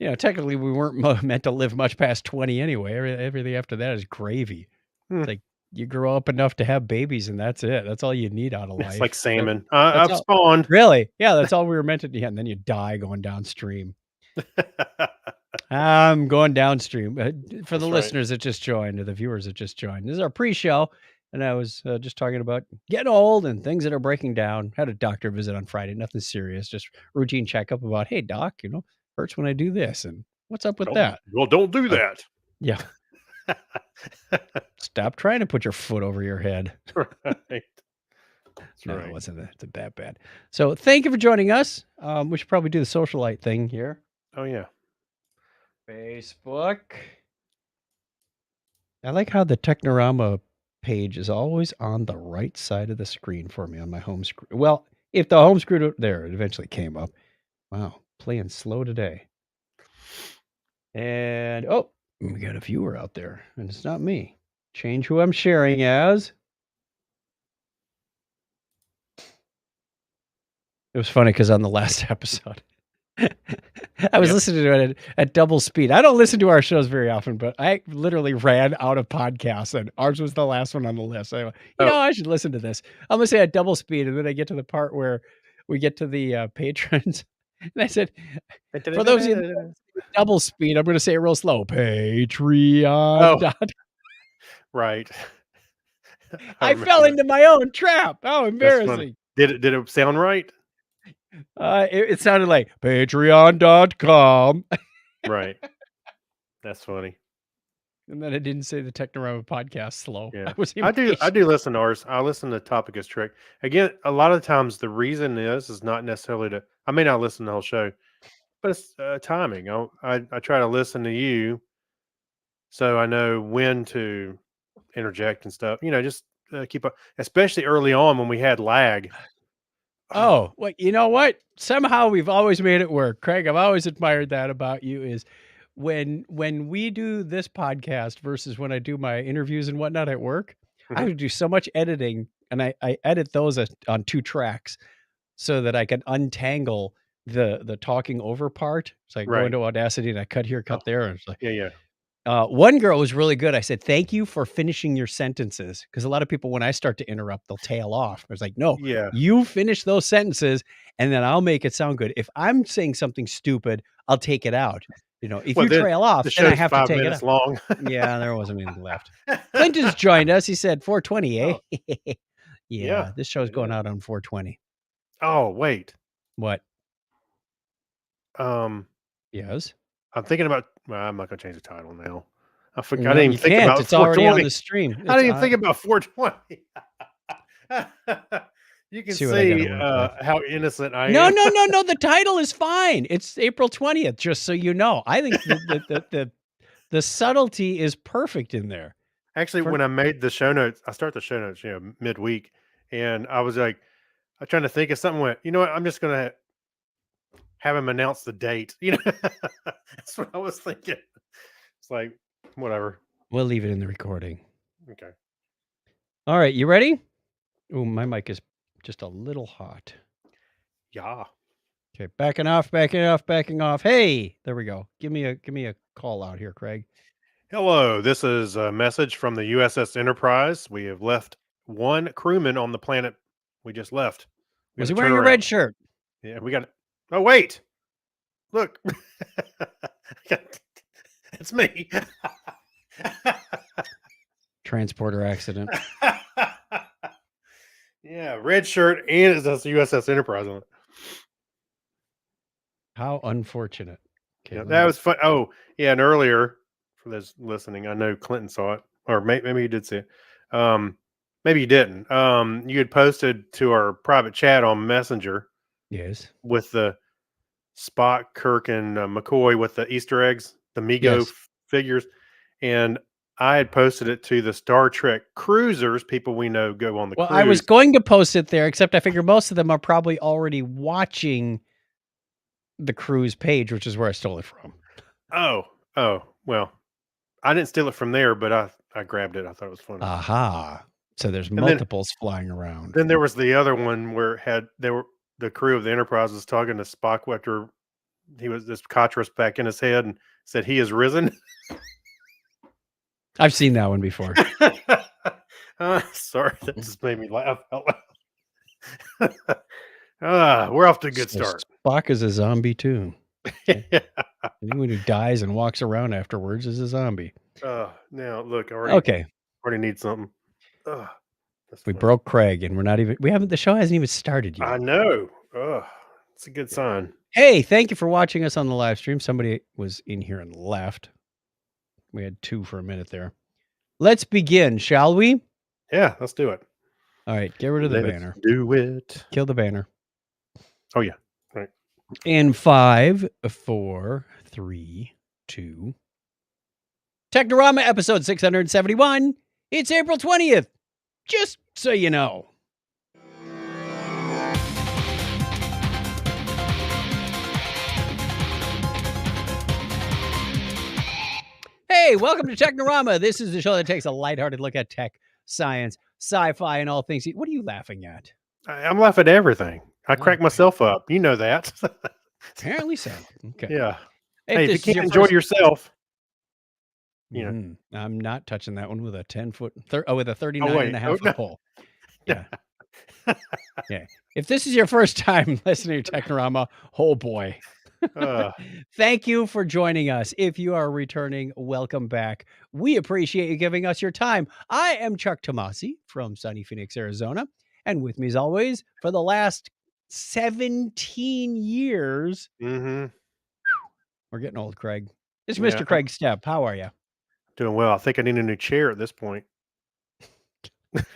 No, technically we weren't meant to live much past 20 anyway. Everything after that is gravy. Hmm. It's like you grow up enough to have babies, and that's it. That's all you need out of It's like life. salmon. That's I've all. spawned. Really? Yeah, that's all we were meant to do. Yeah, and then you die going downstream. I'm going downstream. For the That's right. listeners that just joined, or the viewers that just joined, this is our pre-show, and I was just talking about getting old and things that are breaking down. Had a doctor visit on Friday, nothing serious, just routine checkup about, hey doc, hurts when I do this, and what's up with that? Don't do Uh, that. yeah, stop trying to put your foot over your head. Right. That's No, it right. wasn't that bad. So thank you for joining us. We should probably do the socialite thing here. Oh yeah. Facebook. I like how the Technorama page is always on the right side of the screen for me on my home screen. Well, if the home screen there, it eventually came up. Wow, playing slow today. And oh, we got a viewer out there, and it's not me. Change who I'm sharing as. It was funny because on the last episode, I was listening to it at double speed. I don't listen to our shows very often, but I literally ran out of podcasts, and ours was the last one on the list. I went, I should listen to this. I'm gonna say at double speed, and then I get to the part where we get to the patrons, and I said, for those of you that don't see double speed, I'm gonna say it real slow. Patreon. Oh, right. I fell into my own trap. How That's funny. embarrassing. Did it sound right? It sounded like patreon.com. Right. That's funny. And then I didn't say the Technorama podcast slow. Yeah. I was I impatient. do listen to ours. I listen to Topic is Trick. Again, a lot of times the reason is not necessarily to I may not listen to the whole show, but it's timing. I try to listen to you so I know when to interject and stuff. Just keep up, especially early on when we had lag. Oh, well, you know what? Somehow we've always made it work. Craig, I've always admired that about you is when we do this podcast versus when I do my interviews and whatnot at work, I have Mhm. to do so much editing, and I edit those on 2 tracks so that I can untangle the talking over part. So I go Right. into Audacity and I cut here, Oh, cut there, and it's like yeah, yeah. one girl was really good. I said, "Thank you for finishing your sentences," because a lot of people, when I start to interrupt, they'll tail off. I was like, "No, Yeah. you finish those sentences, and then I'll make it sound good. If I'm saying something stupid, I'll take it out. If Well, you trail off, the then I show's have to 5 take it out." minutes long. Yeah, there wasn't anything left. Clinton's joined us. He said 420, Oh, eh? yeah, Yeah, this show's it going is. out on 420. Oh, wait. What? Um, Yes? I'm thinking about well, I'm not gonna change the title now. I No, didn't even you think can't. about It's already on 420. the stream. I It's didn't even think about 420. You can see what I gotta see, work with. how innocent I No, am. no, no, no, the title is fine. It's April 20th, just so you know. I think the subtlety is perfect in there. Actually, For when I made the show notes, I start the show notes, midweek, and I was like, I'm trying to think of something. Went, you know what? I'm just gonna have him announce the date. That's what I was thinking. It's like whatever. we'll leave it in the recording. Okay. All right, you ready? Oh, my mic is just a little hot. Yeah. Okay, backing off, backing off, backing off. Hey, there we go. Give me a call out here, Craig. Hello. This is a message from the USS Enterprise. We have left one crewman on the planet we just left. We Was got he to turn wearing a red around. shirt? Yeah, we got. Oh wait, look, it's me. Transporter accident. Yeah, red shirt and it says USS Enterprise on it. How unfortunate. Okay, Yeah, let that me was fun. Oh, yeah, and earlier for those listening, I know Clinton saw it, or maybe you did see it. Maybe you didn't. You had posted to our private chat on Messenger Yes. with the Spock, Kirk, and McCoy with the Easter eggs, the Mego Yes. figures, and I had posted it to the Star Trek cruisers, people we know go on the Well, I was cruise. going to post it there, except I figure most of them are probably already watching the cruise page, which is where I stole it from. Oh, well, I didn't steal it from there, but I grabbed it. I thought it was funny. Aha. So there's And then multiples flying around. there was the other one where the crew of the Enterprise was talking to Spock after this Cotras back in his head and said, "He is risen." I've seen that one before. Sorry, that just made me laugh out loud. We're off to a good So start. Spock is a zombie too. Yeah. Anyone who dies and walks around afterwards is a zombie. Now look, I Okay, already need something. Ugh, that's we funny. broke Craig, and the show hasn't even started yet. I know. It's a good sign. Hey, thank you for watching us on the live stream. Somebody was in here and left. We had 2 for a minute there. Let's begin, shall we? Yeah, let's do it. All right, get rid of the Let's banner. do it. Kill the banner. Oh yeah. Right. In 5, 4, 3, 2. Technorama episode 671. It's April 20th. Just so you know. Hey, welcome to Technorama. This is the show that takes a lighthearted look at tech, science, sci-fi, and all things. What are you laughing at? I'm laughing at everything. I crack Okay. myself up. You know that. Apparently so. Okay. Yeah. If Hey, this if is you your can't enjoy first- yourself, you know. I'm not touching that one with a 10-foot, with a 39 wait. and a half Oh, foot no. pole. Yeah. Yeah. If this is your first time listening to Technorama, oh boy. Uh, Thank you for joining us. If you are returning, welcome back. We appreciate you giving us your time. I am Chuck Tomasi from sunny Phoenix, Arizona. And with me, as always, for the last 17 years, we're we're getting old, Craig. It's Yeah, Mr. Craig Stepp. How are you? doing well. I think I need a new chair at this point.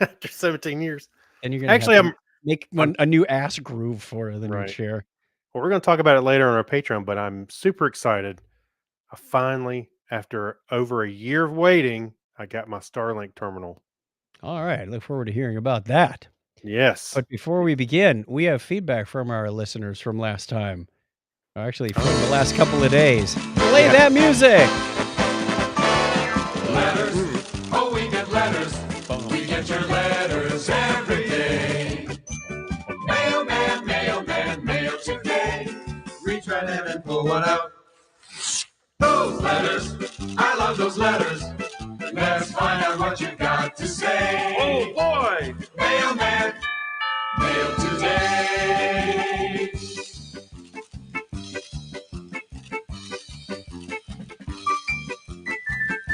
After 17 years. And you're going to Actually, have to make I'm- a new ass groove for the new Right. chair. Well, we're going to talk about it later on our Patreon, but I'm super excited. I finally, after over a year of waiting, I got my Starlink terminal. All right. Look forward to hearing about that. Yes. But before we begin, we have feedback from our listeners from last time. Actually, from the last couple of days. Play that music. Letters. Oh, we get letters. We get your letters every day. Mailman, mailman, mail today. Reach right in and pull one out. Those letters. I love those letters. Let's find out what you got to say. Oh, boy. Mailman, mail today.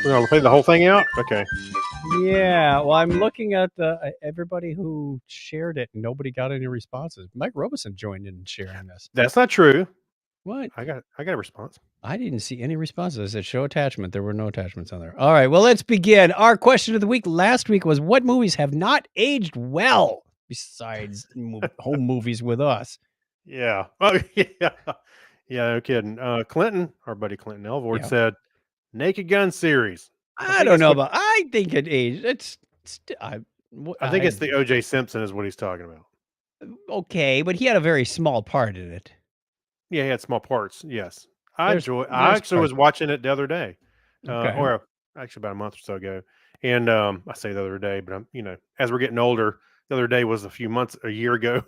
We're going to play the whole thing out? Okay. Yeah, well, I'm looking at the everybody who shared it, and nobody got any responses. Mike Robeson joined in sharing this. That's not true. What? I got a response. I didn't see any responses. I said show attachment. There were no attachments on there. All right, well, let's begin. Our question of the week last week was what movies have not aged well besides home movies with us? Yeah. Oh, yeah. Yeah, no kidding. Clinton, our buddy Clinton Elvord, Yeah. said Naked Gun series. I don't know about. I think it aged. I think it's the O.J. Simpson is what he's talking about. okay, but he had a very small part in it. Yeah, he had small parts. Yes, I There's actually was parts. watching it the other day, Okay. or actually about a month or so ago. And I say the other day, but I'm as we're getting older, the other day was a year ago.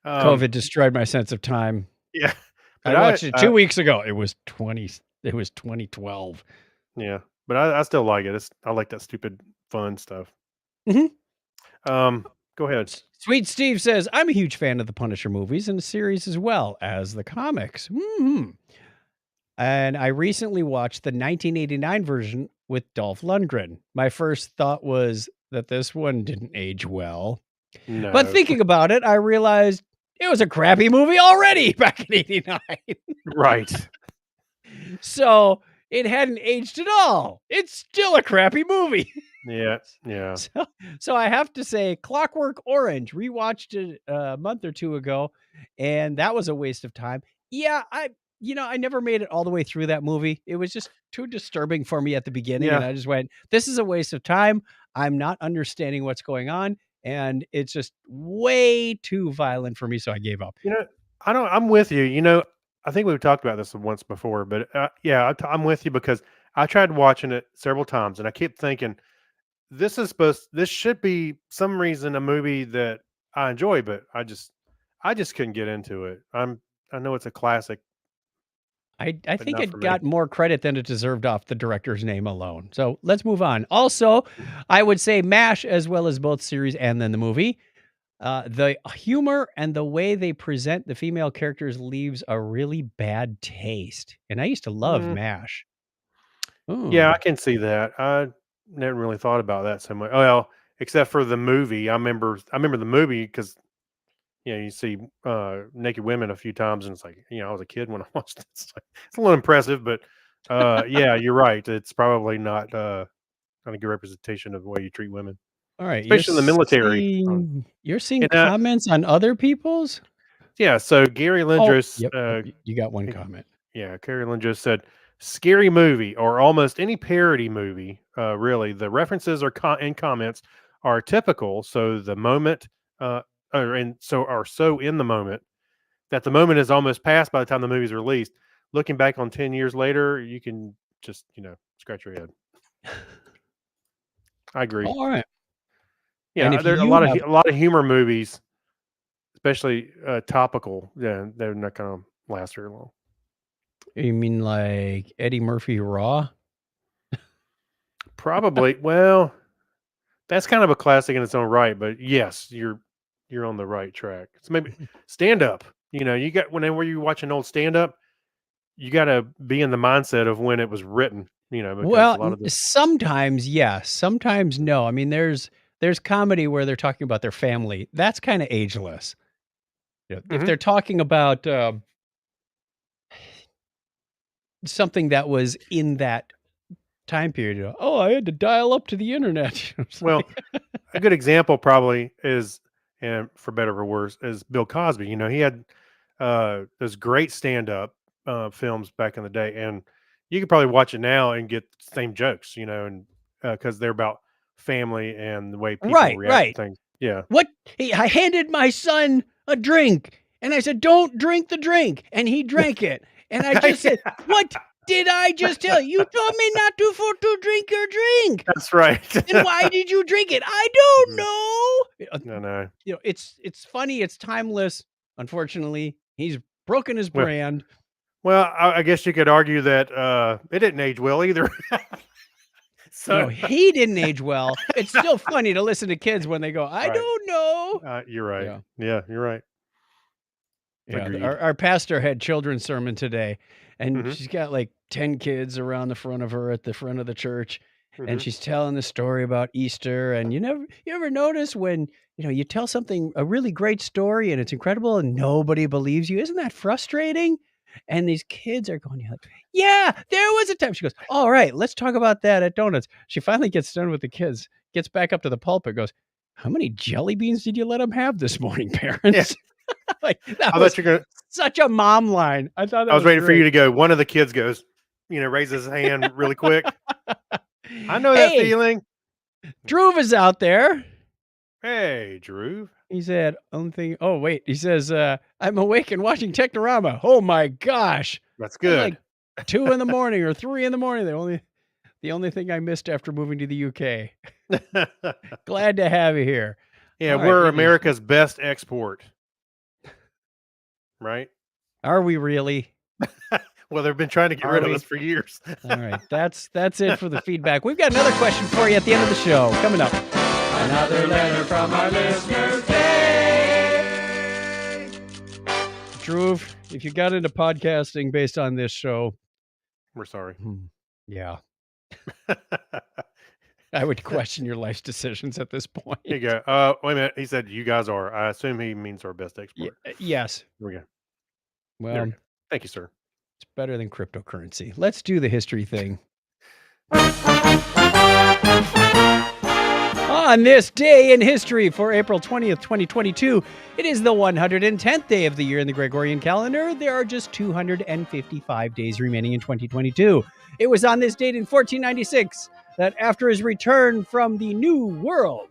COVID destroyed my sense of time. Yeah, I watched it 2 weeks ago. It was 2012. Yeah, but I still like it. I like that stupid fun stuff. Mhm. Go ahead. Sweet Steve says, I'm a huge fan of the Punisher movies and the series as well as the comics. And I recently watched the 1989 version with Dolph Lundgren. My first thought was that this one didn't age well. No, But thinking about it, I realized it was a crappy movie already back in 89. right. So it hadn't aged at all. It's still a crappy movie. Yeah. So I have to say Clockwork Orange, rewatched it a month or two ago, and that was a waste of time. Yeah, I never made it all the way through that movie. It was just too disturbing for me at the beginning, and Yeah. I just went, this is a waste of time. I'm not understanding what's going on, and it's just way too violent for me, so I gave up. I'm with you. I think we've talked about this once before, but yeah, I'm with you because I tried watching it several times, and I kept thinking this should be some reason a movie that I enjoy, but I just couldn't get into it. I know it's a classic I but think not for it me. got more credit than it deserved off the director's name alone. So let's move on. Also, I would say MASH as well as both series and then the movie. The humor and the way they present the female characters leaves a really bad taste. And I used to love Mm, MASH. yeah, I Ooh. can see that. I never really thought about that so much. Oh, well, except for the movie. I remember the movie because you see naked women a few times, and it's like I was a kid when I watched it. It's a little impressive, but yeah, you're right. It's probably not a good representation of the way you treat women, All right. especially in the military. You're seeing And comments on other people's? yeah, so Gary Oh, Lindros, yep. You got one comment. yeah, Gary Lindros said, "Scary movie or almost any parody movie. Really, the references or and comments are typical. So the moment, and so are so in the moment that the moment is almost past by the time the movie's released. Looking back on 10 years later, you can just scratch your head. I agree. All right. And Yeah, if there are you have a lot of humor movies, especially topical. Yeah, they're not going to last very long. You mean like Eddie Murphy Raw? Probably. Well, that's kind of a classic in its own right, but yes, you're on the right track. So maybe stand up. You got whenever you watch an old stand up, you got to be in the mindset of when it was written. Because Well, a lot of the sometimes yes, sometimes no. I mean, there's comedy where they're talking about their family. That's kind of ageless. If Mhm. they're talking about something that was in that time period, oh, I had to dial up to the internet. It's Well, like, a good example probably is, and for better or worse, is Bill Cosby. He had those great stand up films back in the day, and you could probably watch it now and get the same jokes, and because they're about family and the way people right, react to right. things. Yeah. What? I handed my son a drink and I said, "Don't drink the drink." And he drank it. And I just said, "What did I just tell you? You told me not to drink your drink. That's right. Then why did you drink it?" "I don't Mhm. know." No, no. It's funny, it's timeless. Unfortunately, he's broken his Well, brand. I guess you could argue that it didn't age well either. No, So, he didn't age well. It's still funny to listen to kids when they go, "I right. don't know." You're right. Yeah. Yeah, you're right. Yeah, Agreed. our pastor had children's sermon today, and Hmm. she's got like 10 kids around the front of her at the front of the church, and Hmm. she's telling the story about Easter. And you ever notice when you tell something a really great story and it's incredible and nobody believes you? Isn't that frustrating? And these kids are going, "Yeah, there was a time." She goes, "All right, let's talk about that at donuts." She finally gets done with the kids, gets back up to the pulpit, goes, "How many jelly beans did you let them have this morning, Yeah. parents?" Like, that I was thought you're gonna. such a mom line. I thought I that was was waiting for you great. to go. One of the kids goes, raises his hand really quick. I know that Hey, feeling. Drew is out there. Hey, Drew. He said, only thing, oh, wait. He says, "I'm awake and watching Technorama." Oh my gosh. That's It was good. like 2 in the morning or 3 in the morning. The only thing I missed after moving to the UK. Glad to have you here. Yeah, All right. we're America's best export, right? Are we really? Well, they've been trying to get Are rid of we? us for years. All right. That's it for the feedback. We've got another question for you at the end of the show. Coming up. Another letter from our listeners. Drew, if you got into podcasting based on this show, We're sorry. yeah, I would question your life's decisions at this point. Here you go. Wait a minute. He said you guys are. I assume he means our best export. Yes. Here we go. There Well, we go. Thank you, sir. it's better than cryptocurrency. Let's do the history thing. On this day in history for April 20th, 2022, it is the 110th day of the year in the Gregorian calendar. There are just 255 days remaining in 2022. It was on this date in 1496 that after his return from the New World,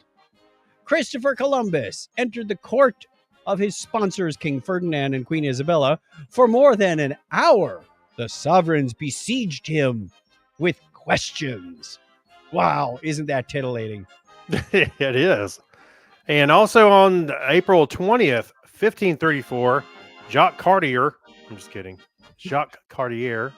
Christopher Columbus entered the court of his sponsors, King Ferdinand and Queen Isabella. For more than an hour, the sovereigns besieged him with questions. Wow, isn't that titillating? It is. And also on April 20th, 1534, Jacques Cartier, I'm just kidding, Jacques Cartier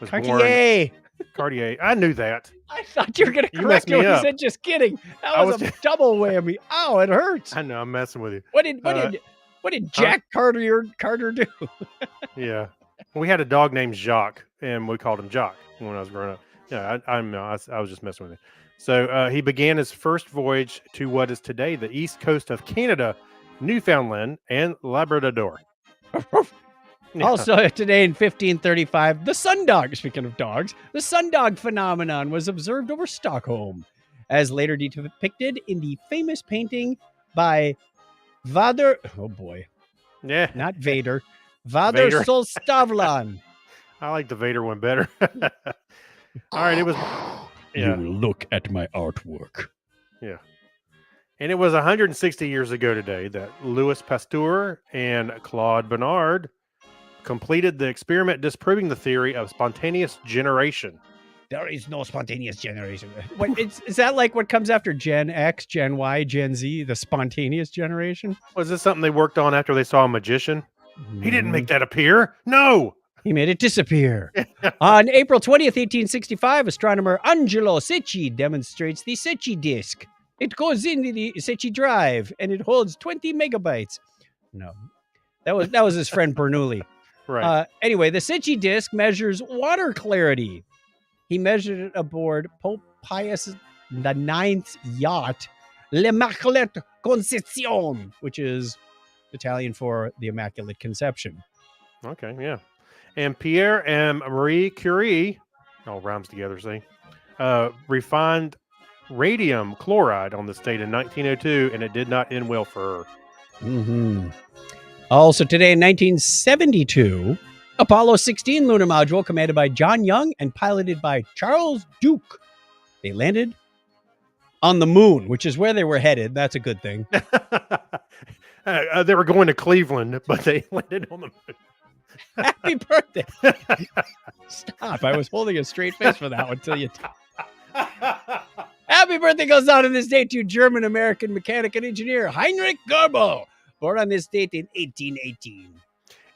was born. Cartier. Cartier. I knew that. I thought you were going to You messed correct me when me you up. said just kidding. That I was was a double whammy. Ow, it hurts. I know. I'm messing with you. What did Jack Carter do? Yeah. We had a dog named Jacques, and we called him Jock when I was growing up. Yeah, I was just messing with it. So he began his first voyage to what is today the east coast of Canada, Newfoundland, and Labrador. Yeah. Also, today in 1535, the sundog, speaking of dogs, the sundog phenomenon was observed over Stockholm, as later depicted in the famous painting by Vader, oh boy, Yeah, not Vader, Vader Vader. Solstavlan. I like the Vader one better. All right, it was. Yeah, will look at my artwork. yeah. And it was 160 years ago today that Louis Pasteur and Claude Bernard completed the experiment disproving the theory of spontaneous generation. There is no spontaneous generation. What, is that like what comes after Gen X, Gen Y, Gen Z, the spontaneous generation? Was this something they worked on after they saw a magician? He didn't make that appear. No. He made it disappear. On April 20th, 1865, astronomer Angelo Secchi demonstrates the Secchi disk. It goes into the Secchi drive, and it holds 20 megabytes. No, that was his friend Bernoulli. Right. Anyway, the Secchi disk measures water clarity. He measured it aboard Pope Pius IX's yacht, L'Immaculate Concezione, which is Italian for the Immaculate Conception. Okay. Yeah. And Pierre and Marie Curie, all rhymes together, see, refined radium chloride on this date in 1902, and it did not end well for her. Mm-hmm. Also today in 1972, Apollo 16 lunar module commanded by John Young and piloted by Charles Duke. They landed on the moon, which is where they were headed. That's a good thing. They were going to Cleveland, but they landed on the moon. Happy birthday. Stop. I was holding a straight face for that one until you... Happy birthday goes out on this date to German-American mechanic and engineer Heinrich Garbo, born on this date in 1818.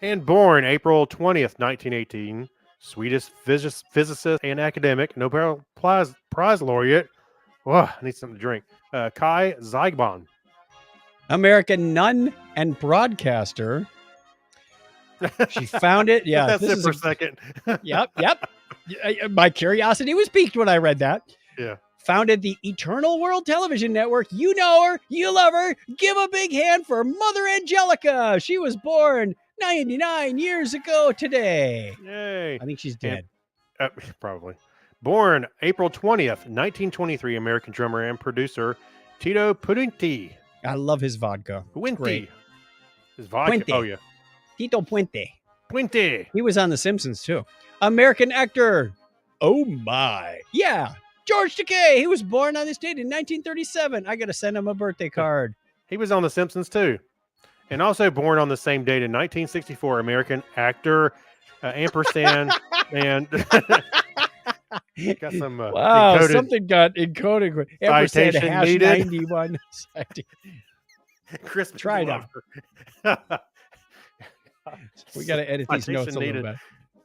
And born April 20th, 1918, Swedish physicist and academic, Nobel Prize laureate. Whoa, I need something to drink. Kai Zygmunt. American nun and broadcaster. She found it. Yeah. That's it for a second. Yep. My curiosity was piqued when I read that. Yeah. Founded the Eternal World Television Network. You know her. You love her. Give a big hand for Mother Angelica. She was born 99 years ago today. Yay. I think she's dead. Probably. Born April 20th, 1923, American drummer and producer Tito Puente. I love his vodka. Puente. Great. His vodka. Puente. Oh, yeah. Tito Puente. Puente. He was on The Simpsons, too. American actor. Oh, my. Yeah. George Takei. He was born on this date in 1937. I got to send him a birthday card. He was on The Simpsons, too. And also born on the same date in 1964, American actor, ampersand, and... got some wow, encoded something got encoded. Ampersand citation hash needed. 91. Christmas. Try it out. We got to edit these Citation notes a little needed. bit.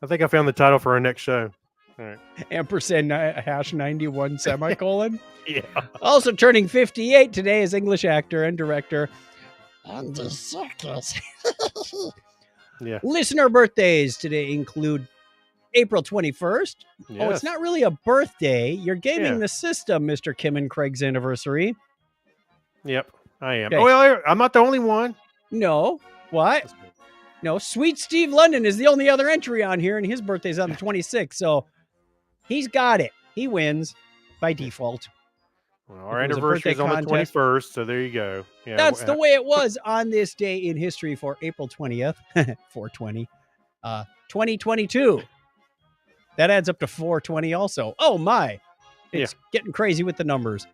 I think I found the title for our next show. All right. Ampersand hash 91 semicolon. Yeah. Also turning 58 today is English actor and director Andy Serkis. Yeah. Listener birthdays today include April 21st. Oh, Yes. it's not really a birthday. You're gaming Yeah. the system, Mr. Kim and Craig's anniversary. Yep, I am. Okay. Oh, well, I'm not the only one. No. What? No, Sweet Steve London is the only other entry on here, and his birthday's on the 26th, so he's got it. He wins by default. Well, our If it was a anniversary is birthday on the contest. 21st, so there you go. Yeah, That's the way it was on this day in history for April 20th, 420, 2022. That adds up to 420 also. Oh, my. It's getting crazy with the numbers.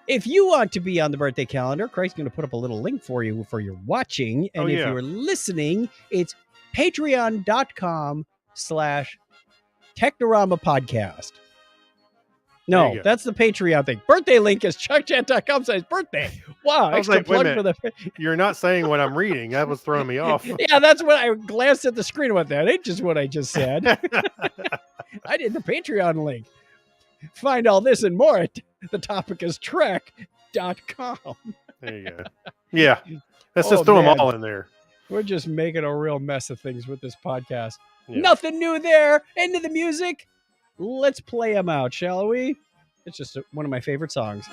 If you want to be on the birthday calendar, Craig's going to put up a little link for you for your watching. And if you're listening, it's patreon.com/Technorama podcast. There you No, go. that's the Patreon thing. Birthday link is chuckchat.com/birthday. Wow, I was extra like, wait a plug for the. You're not saying what I'm reading. That was throwing me off. Yeah, that's what I glanced at the screen. What that ain't just what I just said. I did the Patreon link. Find all this and more at thetopicus.trek.com. There you go. Yeah. Let's Oh, just throw man. them all in there. We're just making a real mess of things with this podcast. Yeah. Nothing new there. Into the music. Let's play them out, shall we? It's just one of my favorite songs.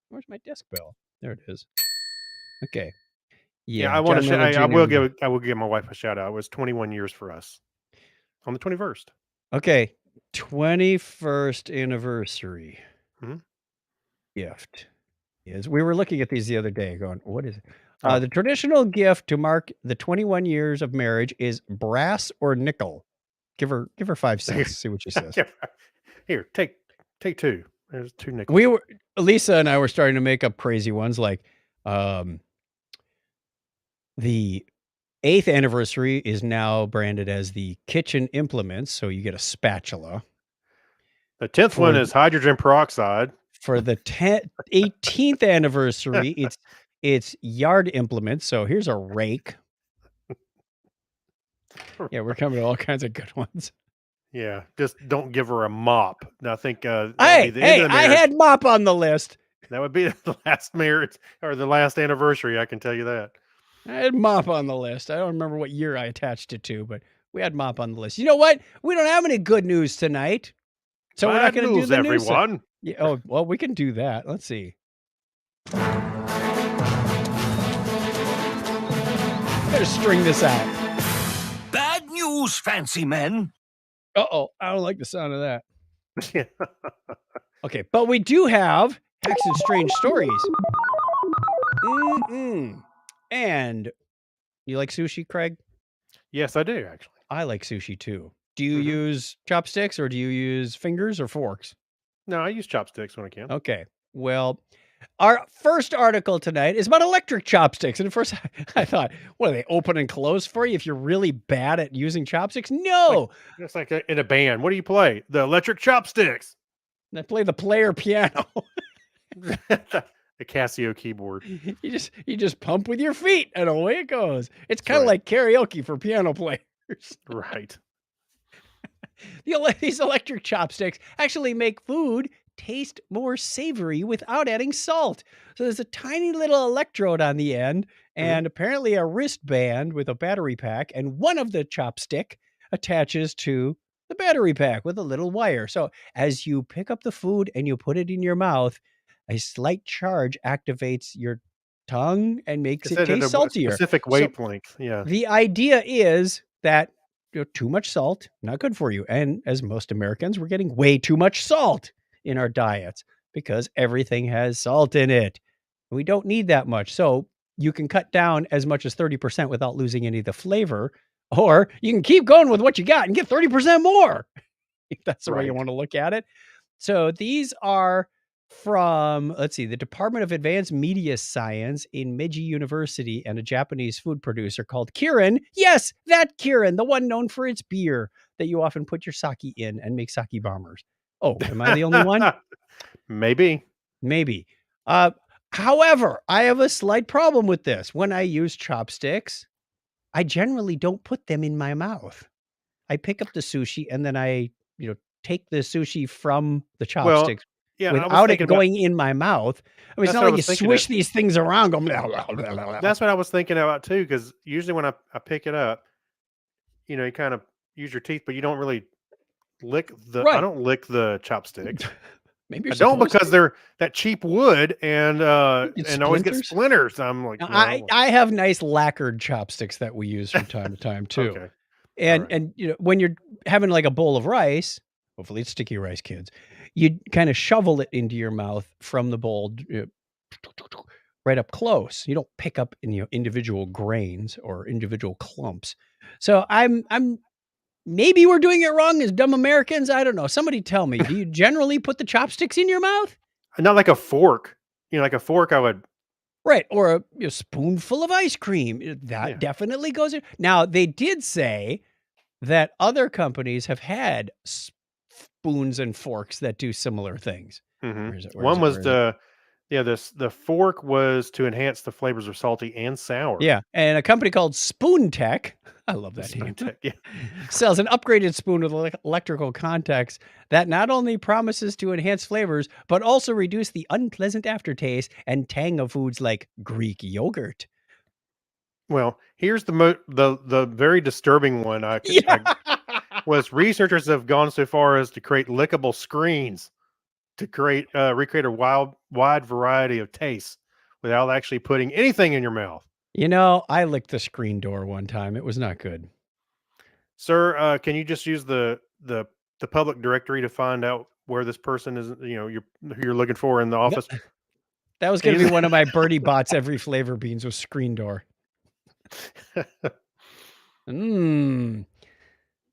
Where's my disc bell? There it is. Okay. Yeah, I want to. John Miller I will Jr. give my wife a shout out. It was 21 years for us on the 21st. Okay, 21st anniversary gift is. We were looking at these the other day, going, "What is it?" The traditional gift to mark the 21 years of marriage is brass or nickel. Give her 5 cents. See what she says. Here, take 2. There's 2 nickels. Lisa and I were starting to make up crazy ones like, the 8th anniversary is now branded as the kitchen implements, so you get a spatula. The 10th one is hydrogen peroxide. For the 18th anniversary, it's yard implements. So here's a rake. Yeah, we're coming to all kinds of good ones. Yeah, just don't give her a mop. I think I had mop on the list. That would be the last marriage or the last anniversary. I can tell you that. I had mop on the list. I don't remember what year I attached it to, but we had mop on the list. You know what? We don't have any good news tonight. So we're not going to do the news. Everyone. Yeah, oh, well, we can do that. Let's see. Better string this out. Bad news, fancy men. Uh-oh. I don't like the sound of that. Okay, but we do have Hacks and Strange Stories. And you like sushi, Craig? Yes, I do, actually. I like sushi, too. Do you use chopsticks or do you use fingers or forks? No, I use chopsticks when I can. Okay. Well, our first article tonight is about electric chopsticks. And at first I thought, what, are they open and close for you if you're really bad at using chopsticks? No. It's like in a band. What do you play? The electric chopsticks. I play the player piano. The Casio keyboard. You just pump with your feet and away it goes. It's kind of like karaoke for piano players. Right. These electric chopsticks actually make food taste more savory without adding salt. So there's a tiny little electrode on the end and apparently a wristband with a battery pack, and one of the chopstick attaches to the battery pack with a little wire. So as you pick up the food and you put it in your mouth, a slight charge activates your tongue and makes it taste saltier. Specific wavelength. Yeah. The idea is that too much salt, not good for you. And as most Americans, we're getting way too much salt in our diets because everything has salt in it. We don't need that much. So you can cut down as much as 30% without losing any of the flavor, or you can keep going with what you got and get 30% more. If that's the way you want to look at it. So these are from, let's see, the Department of Advanced Media Science in Meiji University and a Japanese food producer called Kirin. Yes, that Kirin, the one known for its beer that you often put your sake in and make sake bombers. Oh, am I the only one? Maybe. However, I have a slight problem with this. When I use chopsticks, I generally don't put them in my mouth. I pick up the sushi and then I, take the sushi from the chopsticks. Without it going in my mouth. I mean, it's not like you swish these things around. Going, blah, blah, blah, blah. That's what I was thinking about too, because usually when I pick it up, you kind of use your teeth, but you don't really lick the. I don't lick the chopsticks. Maybe I don't, because they're that cheap wood and always get splinters. I'm like, I have nice lacquered chopsticks that we use from time to time too. Okay. And when you're having like a bowl of rice, hopefully it's sticky rice, kids. You kind of shovel it into your mouth from the bowl right up close. You don't pick up individual grains or individual clumps. So I'm maybe we're doing it wrong as dumb Americans. I don't know. Somebody tell me, do you generally put the chopsticks in your mouth? Not like a fork. like a fork, I would. Right, or a spoonful of ice cream. That Yeah. definitely goes in. Now, they did say that other companies have had spoons and forks that do similar things. Where is it? Where is One it? was Where is it? the fork was to enhance the flavors of salty and sour. Yeah, and a company called Spoon Tech, I love that name, Yeah. sells an upgraded spoon with electrical contacts that not only promises to enhance flavors, but also reduce the unpleasant aftertaste and tang of foods like Greek yogurt. Well, here's the very disturbing one. Yeah. Was researchers have gone so far as to create lickable screens to recreate a wide variety of tastes without actually putting anything in your mouth. You know, I licked the screen door one time. It was not good. Sir, can you just use the public directory to find out where this person is? Who you're looking for in the office. That was going to be one of my Birdie Bots every flavor beans was screen door.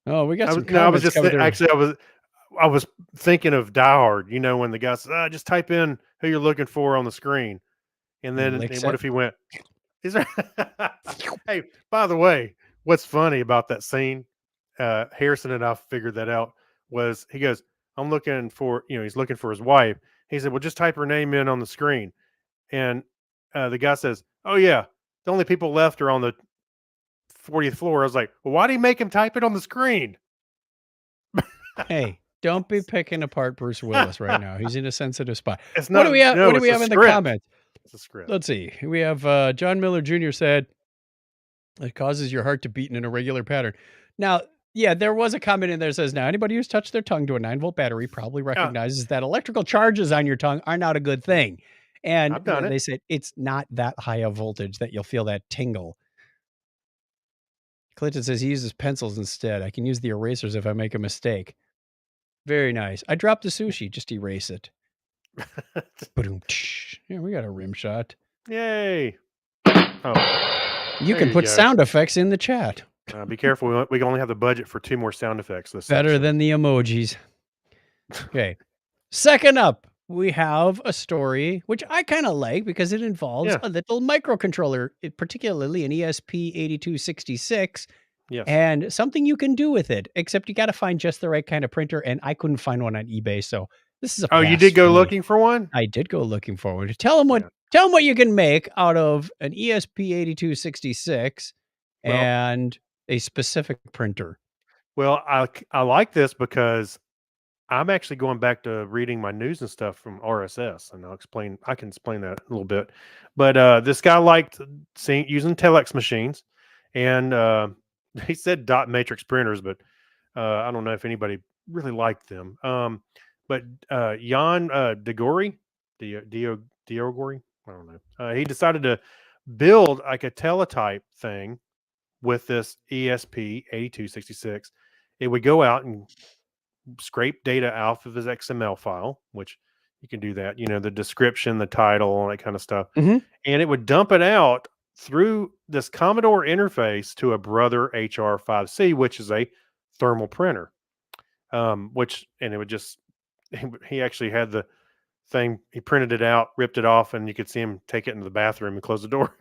Oh, we got some comments coming through. Actually, I was thinking of Die Hard. When the guy says, "Just type in who you're looking for on the screen," and then what if he went? Hey, by the way, what's funny about that scene? Harrison and I figured that out. Was he goes, "I'm looking for," he's looking for his wife. He said, "Well, just type her name in on the screen," and the guy says, "Oh yeah, the only people left are on the 40th floor." I was like, "Well, why do you make him type it on the screen?" Hey, don't be picking apart Bruce Willis right now. He's in a sensitive spot. It's What not. do we have? No, What do it's we a have in the script. comments? It's a script. Let's see. We have John Miller Jr. said it causes your heart to beat in an irregular pattern. Now, yeah, there was a comment in there that says, now anybody who's touched their tongue to a 9-volt battery probably recognizes that electrical charges on your tongue are not a good thing. And I've done it. they said it's not that high a voltage that you'll feel that tingle. Clinton says he uses pencils instead. I can use the erasers if I make a mistake. Very nice. I dropped the sushi. Just erase it. Boom. Yeah, we got a rim shot. Yay. Oh, you can put sound effects in the chat. Be careful. We only have the budget for 2 more sound effects. Better than the emojis. Okay. Second up, we have a story which I kind of like because it involves a little microcontroller, particularly an ESP8266. Yes. And something you can do with it, except you got to find just the right kind of printer. And I couldn't find one on eBay. So this is a you did go looking for one? I did go looking for one. Tell them what you can make out of an ESP8266 and a specific printer. Well, I like this because I'm actually going back to reading my news and stuff from RSS, and I can explain that a little bit. But this guy liked using telex machines, and he said dot matrix printers, but I don't know if anybody really liked them. But Jan Diogori, I don't know. He decided to build like a teletype thing with this ESP8266. It would go out and scrape data off of his XML file, which you can do that, the description, the title, all that kind of stuff. And it would dump it out through this Commodore interface to a Brother HR5C, which is a thermal printer. And it would just, he actually had the thing, he printed it out, ripped it off, and you could see him take it into the bathroom and close the door.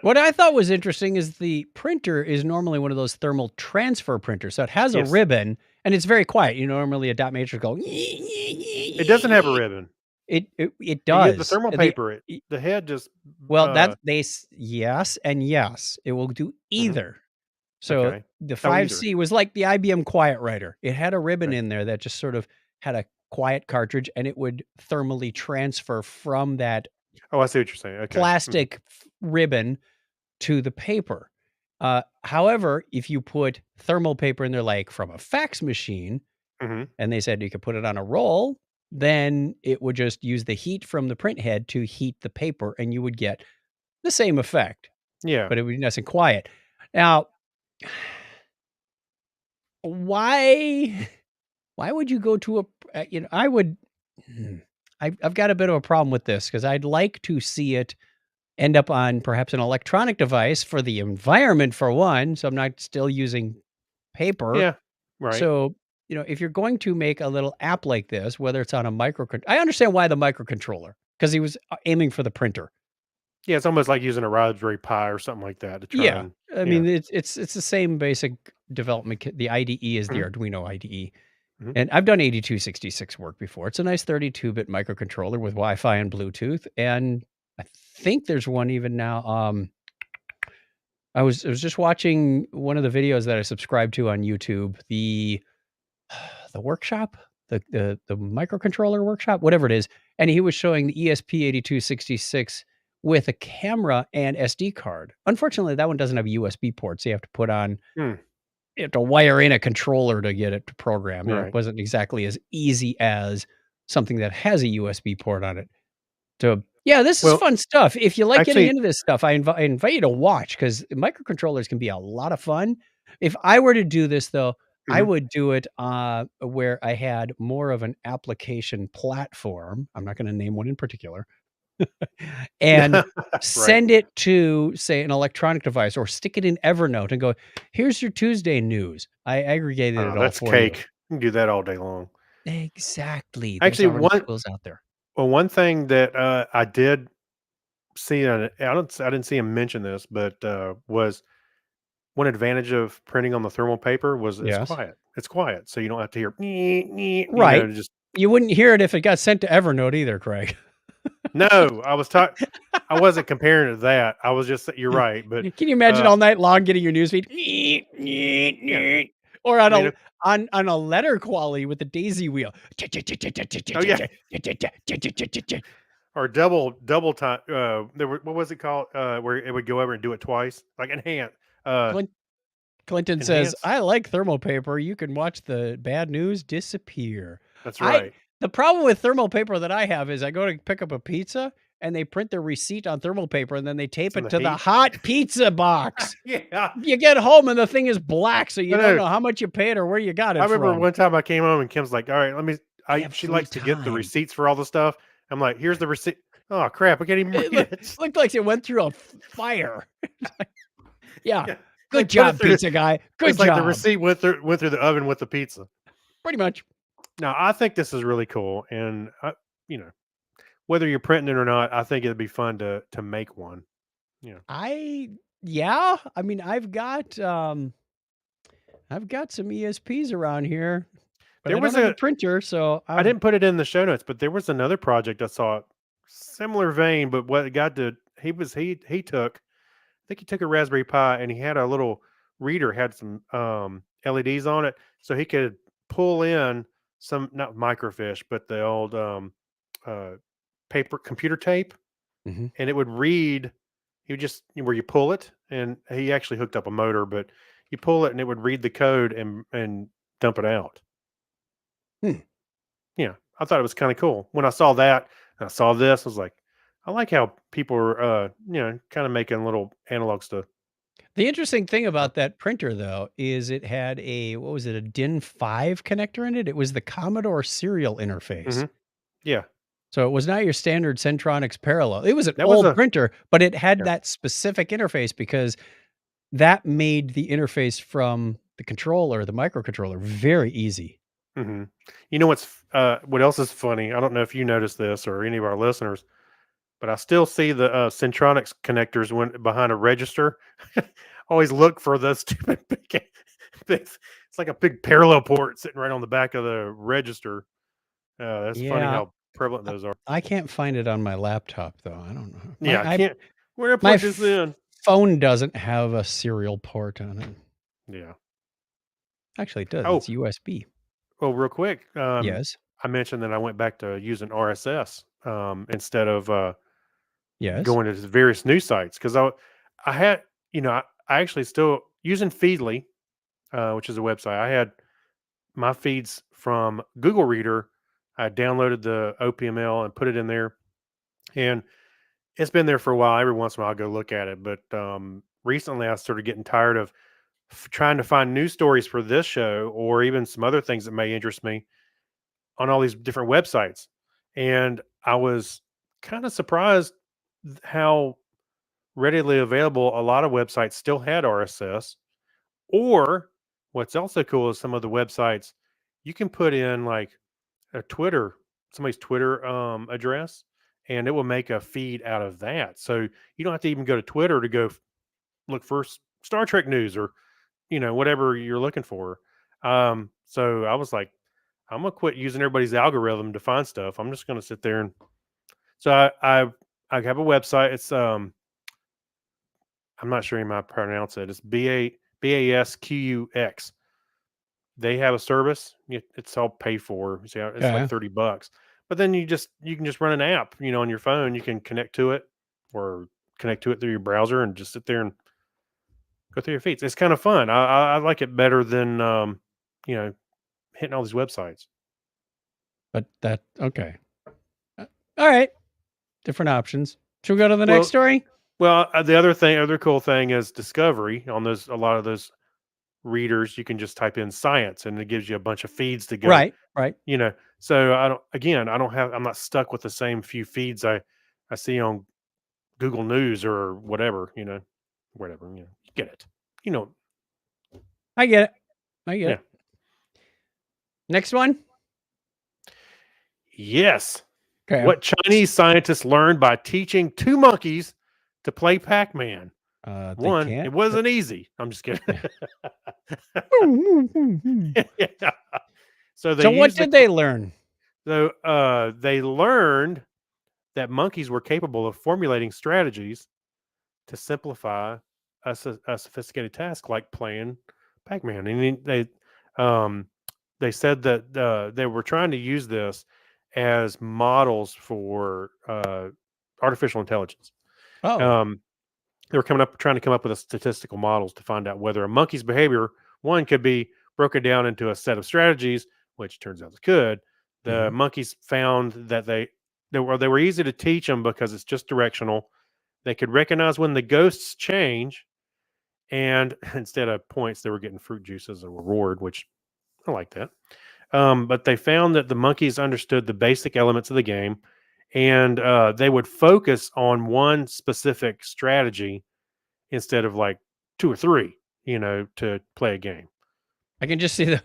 What I thought was interesting is the printer is normally one of those thermal transfer printers. So it has a ribbon and it's very quiet. Normally a dot matrix go. It doesn't have a ribbon. It does. The thermal paper, the head just. Well, yes and yes. It will do either. So the 5C was like the IBM Quiet Writer. It had a ribbon in there that just sort of had a quiet cartridge, and it would thermally transfer from that. Oh, I see what you're saying. Okay. Plastic ribbon to the paper. However, if you put thermal paper in there, like from a fax machine, and they said you could put it on a roll, then it would just use the heat from the print head to heat the paper, and you would get the same effect. Yeah. But it would be nice and quiet. Now, why would you go to I've got a bit of a problem with this because I'd like to see it end up on perhaps an electronic device for the environment, for one. So I'm not still using paper. Yeah. Right. So, if you're going to make a little app like this, whether it's on a microcontroller, I understand why the microcontroller, because he was aiming for the printer. Yeah, it's almost like using a Raspberry Pi or something like that to try Yeah, and I mean it's the same basic development kit. The IDE is the Mhm. Arduino IDE, Mhm. and I've done 8266 work before. It's a nice 32-bit microcontroller with Wi-Fi and Bluetooth, and I think there's one even now. I was just watching one of the videos that I subscribed to on YouTube, the the workshop, the microcontroller workshop, whatever it is, and he was showing the ESP8266 with a camera and SD card. Unfortunately, that one doesn't have a USB port, so you have to put on Hmm. you have to wire in a controller to get it to program, and it Right. wasn't exactly as easy as something that has a USB port on it. So, yeah, this is Well, fun stuff. If you like getting actually, into this stuff, I invite you to watch because microcontrollers can be a lot of fun. If I were to do this, though, I mhm. would do it where I had more of an application platform. I'm not going to name one in particular, and Right. send it to, say, an electronic device or stick it in Evernote and go, here's your Tuesday news. I aggregated it Oh, all that's for you. cake. You can do that all day long. Exactly. There's Actually, already tools out there. one thing that I did see, I didn't see him mention this, but was one advantage of printing on the thermal paper was it's Yes. quiet. It's quiet, so you don't have to hear, Right. just You wouldn't hear it if it got sent to Evernote either, Craig. no. I wasn't comparing it to that. I was just you're right, but Can you imagine uh, all night long getting your newsfeed? yeah. Or I mean, on a letter quality with the daisy wheel. oh yeah, or double time. What was it called? Where it would go over and do it twice, like uh, Clin- Clinton says, enhance. I like thermal paper. You can watch the bad news disappear. That's I right. the problem with thermal paper that I have is I go to pick up a pizza and they print the receipt on thermal paper and then they tape It's in it the to the heat. hot pizza box. Yeah, You get home and the thing is black, so you I don't know. know how much you paid or where you got I it remember from. one time I came home and Kim's like, "All right, let me." She Every likes to get the time. receipts for all the stuff. I'm like, "Here's the receipt." Oh crap! I can't even It read it. looked like it went through a fire. Yeah. Yeah, they Good put it job, through. pizza guy. Good It's like the job. receipt went through the oven with the pizza. Pretty much. Now I think this is really cool, and you know, whether you're printing it or not, I think it'd be fun to make one. Yeah, Yeah, I mean, I've got some ESPs around here, but there I don't was have a a. printer, so I didn't put it in the show notes, but there was another project I saw, similar vein, but what it got to he took. I think he took a Raspberry Pi and he had a little reader, had some LEDs on it, so he could pull in some not microfiche, but the old uh, paper computer tape, Mhm. and it would read. He would just where you pull it, and he actually hooked up a motor, but you pull it and it would read the code and dump it out. Hmm. Yeah, I thought it was kind of cool. When I saw that, and I saw this, I was like, I like how people are, kind of making little analog stuff. The interesting thing about that printer, though, is it had a what was it, a DIN 5 connector in it? It was the Commodore serial interface. Hmm. Yeah, So it was not your standard Centronics parallel. It was an that was old a printer, but it had yeah. that specific interface because that made the interface from the controller, the microcontroller, very easy. Hmm. You know what else is funny? I don't know if you noticed this or any of our listeners, but I still see the Centronics connectors when behind a register. Always look for the stupid big. It's like a big parallel port sitting right on the back of the register. That's funny Yeah, how prevalent I those are. I can't find it on my laptop, though. I don't know. Yeah, I can't. Where do I My plug this in? phone doesn't have a serial port on it. Yeah. Actually, it does. Oh, It's USB. well, real quick. Yes. I mentioned that I went back to using RSS instead of Yes. going to the various news sites because I had, I actually still using Feedly, which is a website. I had my feeds from Google Reader. I downloaded the OPML and put it in there, and it's been there for a while. Every once in a while, I go look at it, but recently I started getting tired of trying to find news stories for this show or even some other things that may interest me on all these different websites. And I was kind of surprised how readily available a lot of websites still had RSS. Or what's also cool is some of the websites you can put in like a somebody's Twitter address, and it will make a feed out of that. So you don't have to even go to Twitter to go look for Star Trek news or whatever you're looking for. So I was like, I'm gonna quit using everybody's algorithm to find stuff. I'm just gonna sit there and so I have a website. It's I'm not sure how to pronounce it. It's BASQUX. They have a service. It's all paid for. It's like $30. But then you can just run an app, on your phone. You can connect to it or connect to it through your browser and just sit there and go through your feeds. It's kind of fun. I like it better than hitting all these websites. But okay. All right. Different options. Should we go to the next story? Well, the other cool thing is Discovery on those. A lot of those readers, you can just type in science and it gives you a bunch of feeds to go. Right. So I'm not stuck with the same few feeds I see on Google News or whatever, whatever, you get it. I get it. Next one. Yes. Okay. What Chinese scientists learned by teaching 2 monkeys to play Pac-Man. One, it wasn't easy. I'm just kidding. Yeah. So what did they learn? So they learned that monkeys were capable of formulating strategies to simplify a sophisticated task like playing Pac-Man. And they said that they were trying to use this as models for artificial intelligence. They were trying to come up with statistical models to find out whether a monkey's behavior, one, could be broken down into a set of strategies, which turns out it could. The monkeys found that they were easy to teach them because it's just directional. They could recognize when the ghosts change, and instead of points, they were getting fruit juice as a reward, which I like that. But they found that the monkeys understood the basic elements of the game, and they would focus on one specific strategy instead of like 2 or 3, to play a game. I can just see the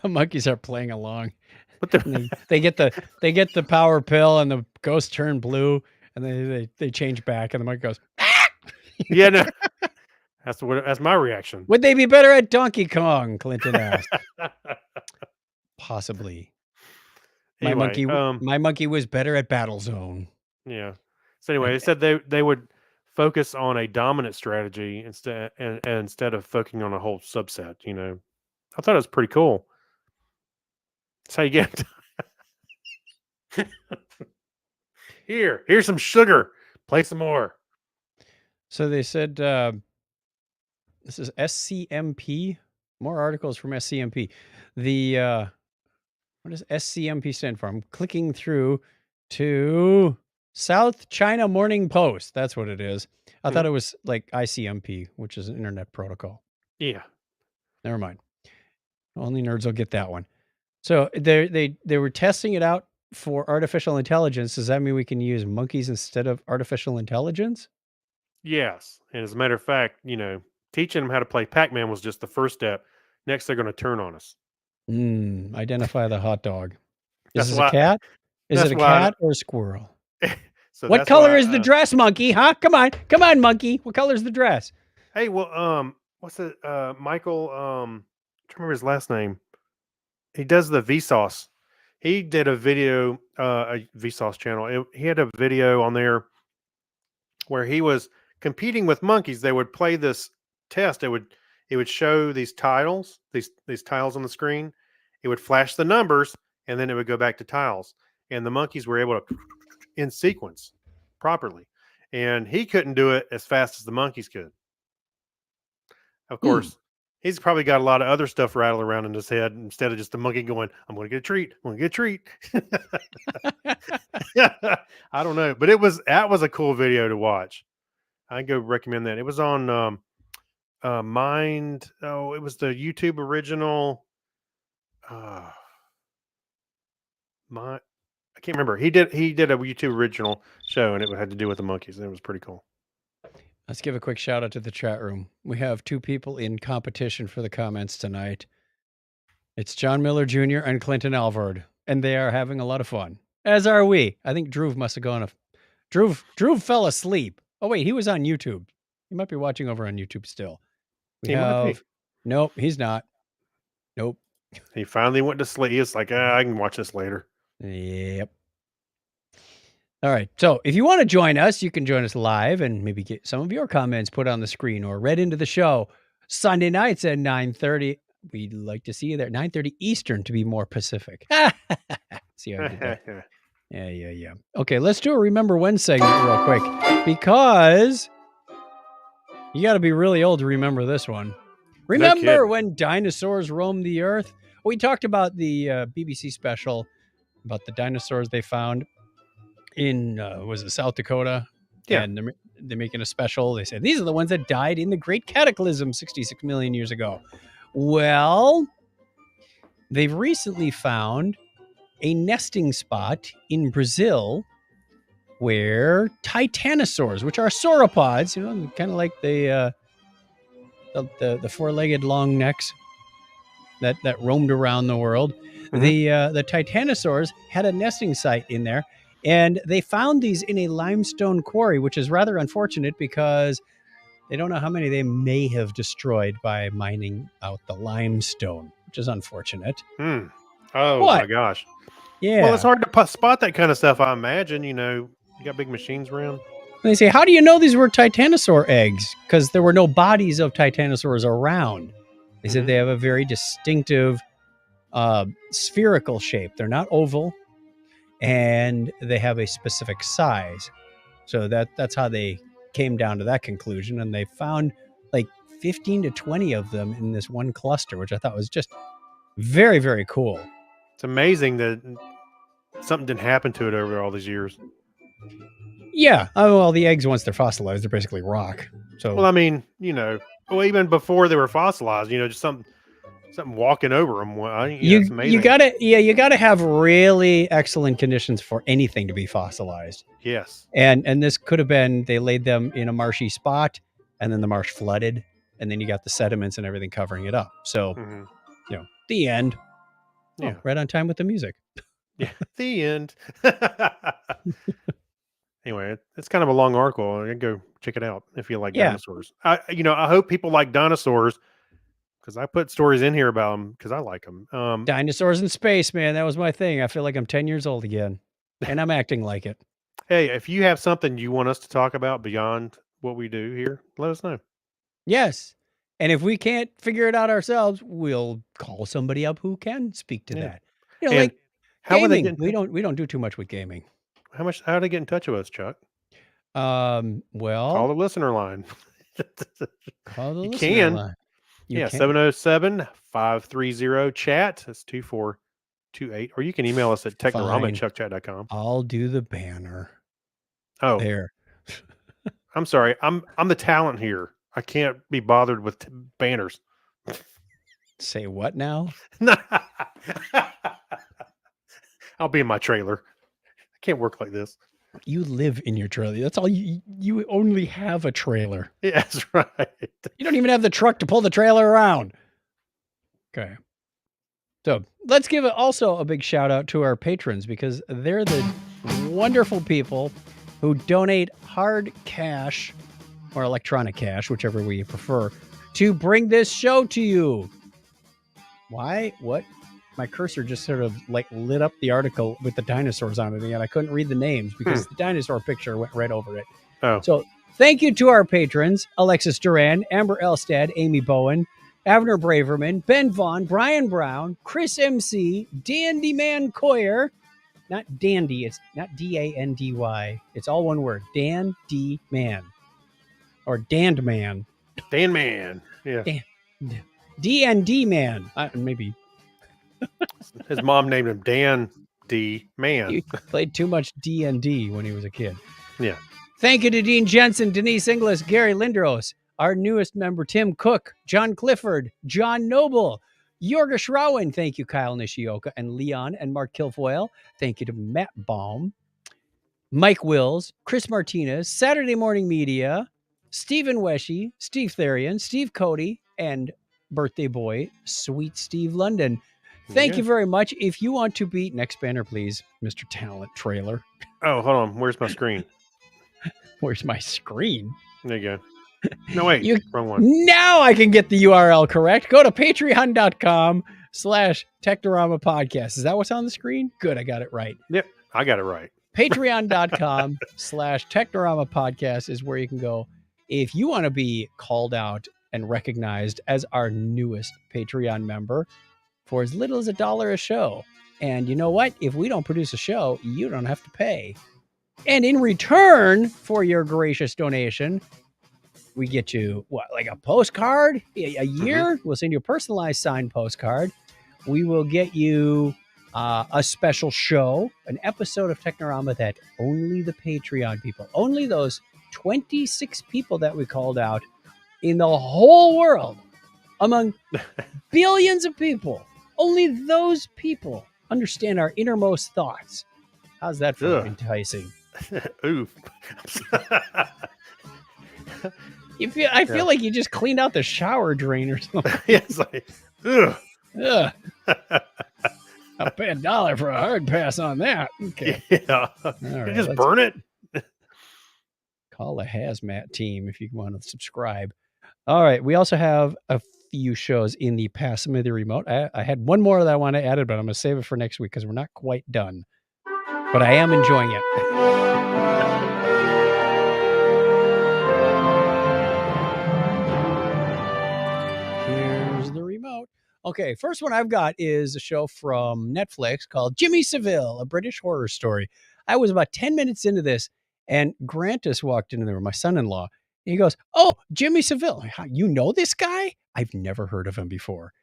monkeys are playing along. But they get the power pill and the ghosts turn blue and they change back and the monkey goes, ah! Yeah, no. That's my reaction. Would they be better at Donkey Kong? Clinton asked. Possibly. Anyway, my monkey was better at Battlezone. Yeah. So anyway, they said they would focus on a dominant strategy instead of focusing on a whole subset. I thought it was pretty cool. That's how you get. Here's some sugar. Play some more. So they said this is SCMP. More articles from SCMP. What does SCMP stand for? I'm clicking through to South China Morning Post. That's what it is. I thought it was like ICMP, which is an internet protocol. Yeah. Never mind. Only nerds will get that one. So they were testing it out for artificial intelligence. Does that mean we can use monkeys instead of artificial intelligence? Yes. And as a matter of fact, teaching them how to play Pac-Man was just the first step. Next, they're going to turn on us. Identify the hot dog. Is it a cat? Is it a cat or a squirrel? So what color is the dress, monkey? Huh? Come on, monkey. What color is the dress? Hey, well, what's it? Michael, I'm trying to remember his last name. He does the Vsauce. He did a video, a Vsauce channel. He had a video on there where he was competing with monkeys. They would play this test. It would show these tiles, these tiles on the screen. It would flash the numbers, and then it would go back to tiles. And the monkeys were able to in sequence properly. And he couldn't do it as fast as the monkeys could. Of course, he's probably got a lot of other stuff rattling around in his head instead of just the monkey going, I'm going to get a treat. I'm going to get a treat. I don't know. But that was a cool video to watch. I go recommend that. It was on Mind. Oh, it was the YouTube original. I can't remember. He did a YouTube original show, and it had to do with the monkeys, and it was pretty cool. Let's give a quick shout out to the chat room. We have 2 people in competition for the comments tonight. It's John Miller Jr. and Clinton Alvord, and they are having a lot of fun, as are we. I think Drew must have gone Drew fell asleep. Oh wait, he was on YouTube. He might be watching over on YouTube still. He might be. Nope, he's not. Nope. He finally went to sleep. He was like, I can watch this later. Yep. All right. So if you want to join us, you can join us live and maybe get some of your comments put on the screen or read into the show Sunday nights at 9:30. We'd like to see you there. 9:30 Eastern to be more Pacific. See how I did that? Yeah. Okay, let's do a Remember When segment real quick because you got to be really old to remember this one. Remember when dinosaurs roamed the earth? We talked about the BBC special about the dinosaurs they found in, was it South Dakota? Yeah. And they're making a special. They said, these are the ones that died in the Great Cataclysm 66 million years ago. Well, they've recently found a nesting spot in Brazil where titanosaurs, which are sauropods, kind of like the four-legged long necks that roamed around the world. Mm-hmm. The titanosaurs had a nesting site in there, and they found these in a limestone quarry, which is rather unfortunate because they don't know how many they may have destroyed by mining out the limestone, which is unfortunate. Oh, my gosh. Yeah. Well, it's hard to spot that kind of stuff, I imagine. You got big machines around. And they say, how do you know these were titanosaur eggs? Because there were no bodies of titanosaurs around. They said they have a very distinctive spherical shape. They're not oval, and they have a specific size. So that's how they came down to that conclusion. And they found like 15 to 20 of them in this one cluster, which I thought was just very, very cool. It's amazing that something didn't happen to it over all these years. Yeah. Oh, well, the eggs, once they're fossilized, they're basically rock. So, well, I mean, even before they were fossilized, just something walking over them. It's amazing. You gotta have really excellent conditions for anything to be fossilized. Yes. And this could have been, they laid them in a marshy spot, and then the marsh flooded, and then you got the sediments and everything covering it up. So, the end. Yeah. Oh, right on time with the music. Yeah. The end. Anyway, it's kind of a long article. You can go check it out if you like dinosaurs. I hope people like dinosaurs because I put stories in here about them because I like them. Dinosaurs in space, man. That was my thing. I feel like I'm 10 years old again, and I'm acting like it. Hey, if you have something you want us to talk about beyond what we do here, let us know. Yes. And if we can't figure it out ourselves, we'll call somebody up who can speak to that. Like how gaming. Would they we don't do too much with gaming. How do they get in touch with us, Chuck? Well, call the listener line. Call the you listener can. line. 707-530-chat. That's 2428. Or you can email us at technorama@chuckchat.com. I'll do the banner. Oh, there. I'm sorry. I'm the talent here. I can't be bothered with banners. Say what now? I'll be in my trailer. I can't work like this. You live in your trailer. That's all you only have a trailer. Yeah, that's right. You don't even have the truck to pull the trailer around. Okay. So let's give also a big shout out to our patrons because they're the wonderful people who donate hard cash or electronic cash, whichever we prefer, to bring this show to you. Why? What? My cursor just sort of lit up the article with the dinosaurs on it, and I couldn't read the names because the dinosaur picture went right over it. Oh. So thank you to our patrons, Alexis Duran, Amber Elstad, Amy Bowen, Avner Braverman, Ben Vaughn, Brian Brown, Chris MC, Dandy Man Coyer, not Dandy, it's not D-A-N-D-Y. It's all one word, Dan D Man, or Dand Man. Dan Man, yeah. D&D Man, maybe. His mom named him Dan D Man. He played too much D&D when he was a kid. Yeah. Thank you to Dean Jensen, Denise Inglis, Gary Lindros, our newest member, Tim Cook, John Clifford, John Noble, Yorga Schrauen. Thank you, Kyle Nishioka and Leon and Mark Kilfoyle. Thank you to Matt Baum, Mike Wills, Chris Martinez, Saturday Morning Media, Stephen Weshy, Steve Therian, Steve Cody, and birthday boy, Sweet Steve London. Thank you very much. If you want to be next banner, please, Mr. Talent Trailer. Oh, hold on. Where's my screen? Where's my screen? There you go. No, wait, wrong one. Now I can get the URL correct. Go to patreon.com/Technorama podcast. Is that what's on the screen? Good. I got it right. Yep. I got it right. Patreon.com/Technorama podcast is where you can go if you want to be called out and recognized as our newest Patreon member for as little as $1 a show. And you know what? If we don't produce a show, you don't have to pay. And in return for your gracious donation, we get you like a postcard a year. We'll send you a personalized signed postcard. We will get you a special show, an episode of Technorama that only the Patreon people, only those 26 people that we called out in the whole world, among billions of people, only those people understand our innermost thoughts. How's that for enticing? Oof. I feel like you just cleaned out the shower drain or something. Yeah, it's like, ugh. Ugh. I'll pay $1 for a hard pass on that. Okay. Yeah. Right, you just burn it. Call the hazmat team if you want to subscribe. All right. We also have a few shows in the Pass Smithy remote. I had one more that I want to add, but I'm going to save it for next week because we're not quite done. But I am enjoying it. Here's the remote. Okay, first one I've got is a show from Netflix called Jimmy Seville, a British horror story. I was about 10 minutes into this, and Grantus walked into the room, my son-in-law. He goes, "Oh, Jimmy Seville. You know this guy? I've never heard of him before."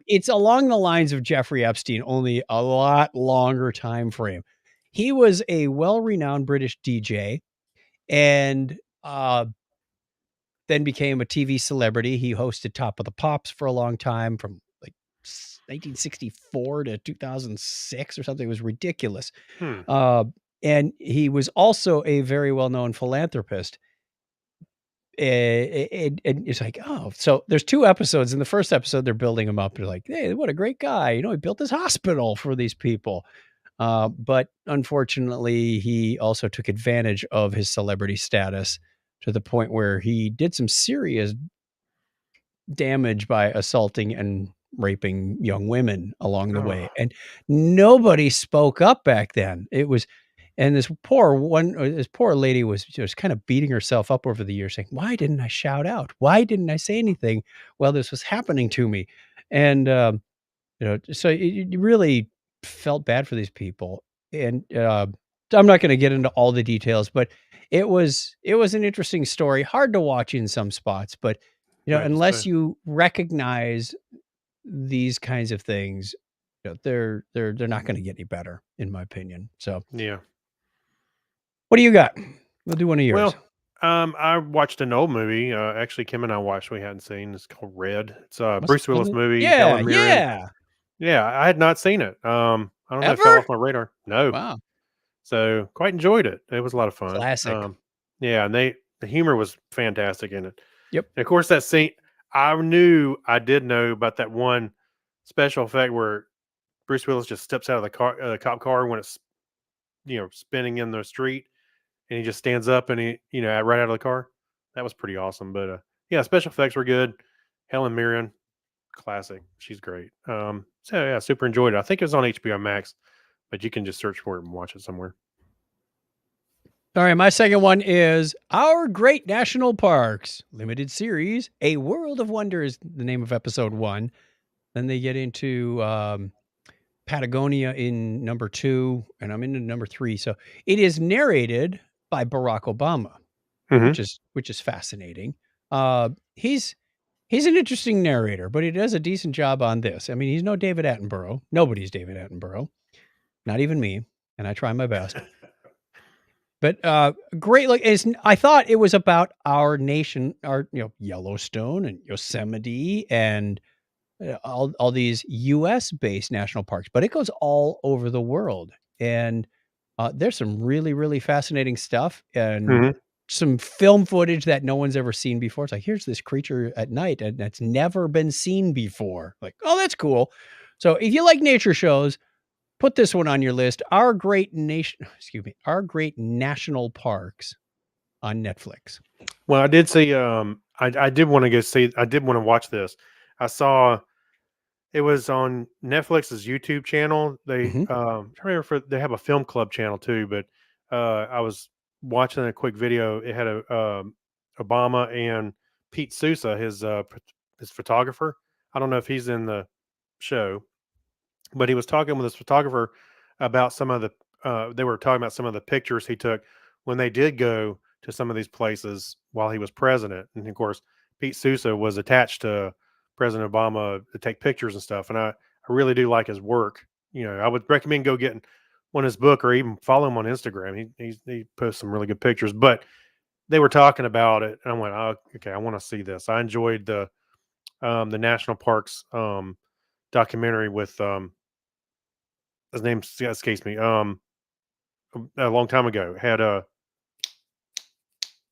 It's along the lines of Jeffrey Epstein, only a lot longer time frame. He was a well-renowned British DJ and then became a TV celebrity. He hosted Top of the Pops for a long time, from like 1964 to 2006 or something. It was ridiculous. And he was also a very well-known philanthropist. And it's like, oh, so there's 2 episodes. In the first episode, they're building him up. They're like, hey, what a great guy. You know, he built this hospital for these people. But unfortunately, he also took advantage of his celebrity status to the point where he did some serious damage by assaulting and raping young women along the way. And nobody spoke up back then. And this poor lady was just kind of beating herself up over the years, saying, why didn't I shout out? Why didn't I say anything while this was happening to me? And, so you really felt bad for these people. And I'm not going to get into all the details, but it was an interesting story, hard to watch in some spots, but unless you recognize these kinds of things, they're not going to get any better, in my opinion. So yeah. What do you got? We'll do one of yours. Well, I watched an old movie. Actually, Kim and I watched. We hadn't seen. It's called Red. It's a Bruce Willis movie. Helen Mirren. Yeah. I had not seen it. I don't know. It fell off my radar. No. Wow. So quite enjoyed it. It was a lot of fun. Classic. Yeah, and the humor was fantastic in it. Yep. And of course, that scene. I did know about that one special effect where Bruce Willis just steps out of the cop car when it's spinning in the street. And he just stands up and he, right out of the car. That was pretty awesome. But yeah, special effects were good. Helen Mirren, classic. She's great. So yeah, super enjoyed it. I think it was on HBO Max, but you can just search for it and watch it somewhere. All right, my second one is Our Great National Parks limited series. A World of Wonder is the name of episode 1. Then they get into Patagonia in number 2, and I'm into number 3. So it is narrated by Barack Obama, which is fascinating. He's an interesting narrator, but he does a decent job on this. I mean, he's no David Attenborough. Nobody's David Attenborough, not even me, and I try my best. But great. I thought it was about our nation, our Yellowstone and Yosemite and all these U.S.-based national parks, but it goes all over the world. And there's some really, really fascinating stuff and some film footage that no one's ever seen before. It's like, here's this creature at night and that's never been seen before. Like, oh, that's cool. So if you like nature shows, put this one on your list. Our Great National Parks on Netflix. Well, I did see. I did want to go see. I did want to watch this. I saw it was on Netflix's YouTube channel. They Mhm. I remember they have a film club channel too. But I was watching a quick video. It had a Obama and Pete Sousa, his photographer. I don't know if he's in the show, but he was talking with his photographer about some of the. They were talking about some of the pictures he took when they did go to some of these places while he was president, and of course, Pete Sousa was attached to President Obama to take pictures and stuff. And I really do like his work. I would recommend go getting one of his book or even follow him on Instagram. He posts some really good pictures. But they were talking about it, and I went, "Oh, okay, I want to see this." I enjoyed the national parks documentary with his name escapes me. A long time ago had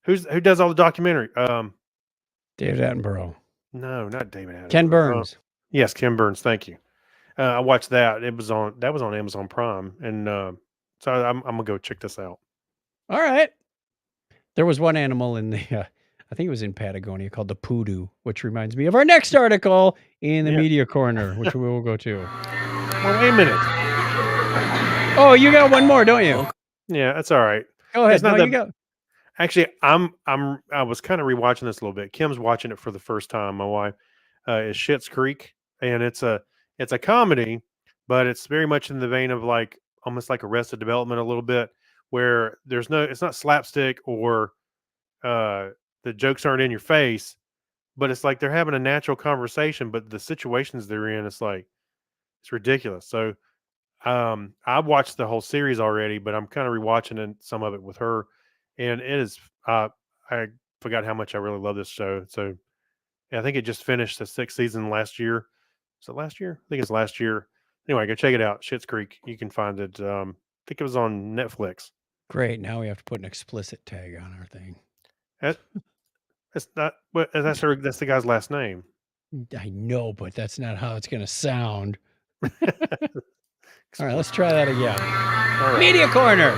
who does all the documentary? David Attenborough. No, not David Attenborough. Ken Burns. Yes, Ken Burns. Thank you. I watched that. That was on Amazon Prime, and so I'm gonna go check this out. All right. There was one animal in the, I think it was in Patagonia, called the poodoo, which reminds me of our next article in the Yeah. media corner, which we will go to. Well, wait a minute. Oh, you got one more, don't you? Yeah, that's all right. Go ahead. It's not No, that- you go. Actually, I was kind of rewatching this a little bit. Kim's watching it for the first time. My wife is Schitt's Creek, and it's a comedy, but it's very much in the vein of like almost like Arrested Development a little bit, where it's not slapstick or the jokes aren't in your face, but it's like they're having a natural conversation, but the situations they're in, it's ridiculous. So I've watched the whole series already, but I'm kind of rewatching some of it with her, and it is. I forgot how much I really love this show. So yeah, I think it just finished the 6th season last year. Was it last year? I think it's last year. Anyway, go check it out. Schitt's Creek. You can find it. I think it was on Netflix. Great. Now we have to put an explicit tag on our thing. That's not. But that's the guy's last name. I know, but that's not how it's going to sound. All right, let's try that again. All right. Media corner.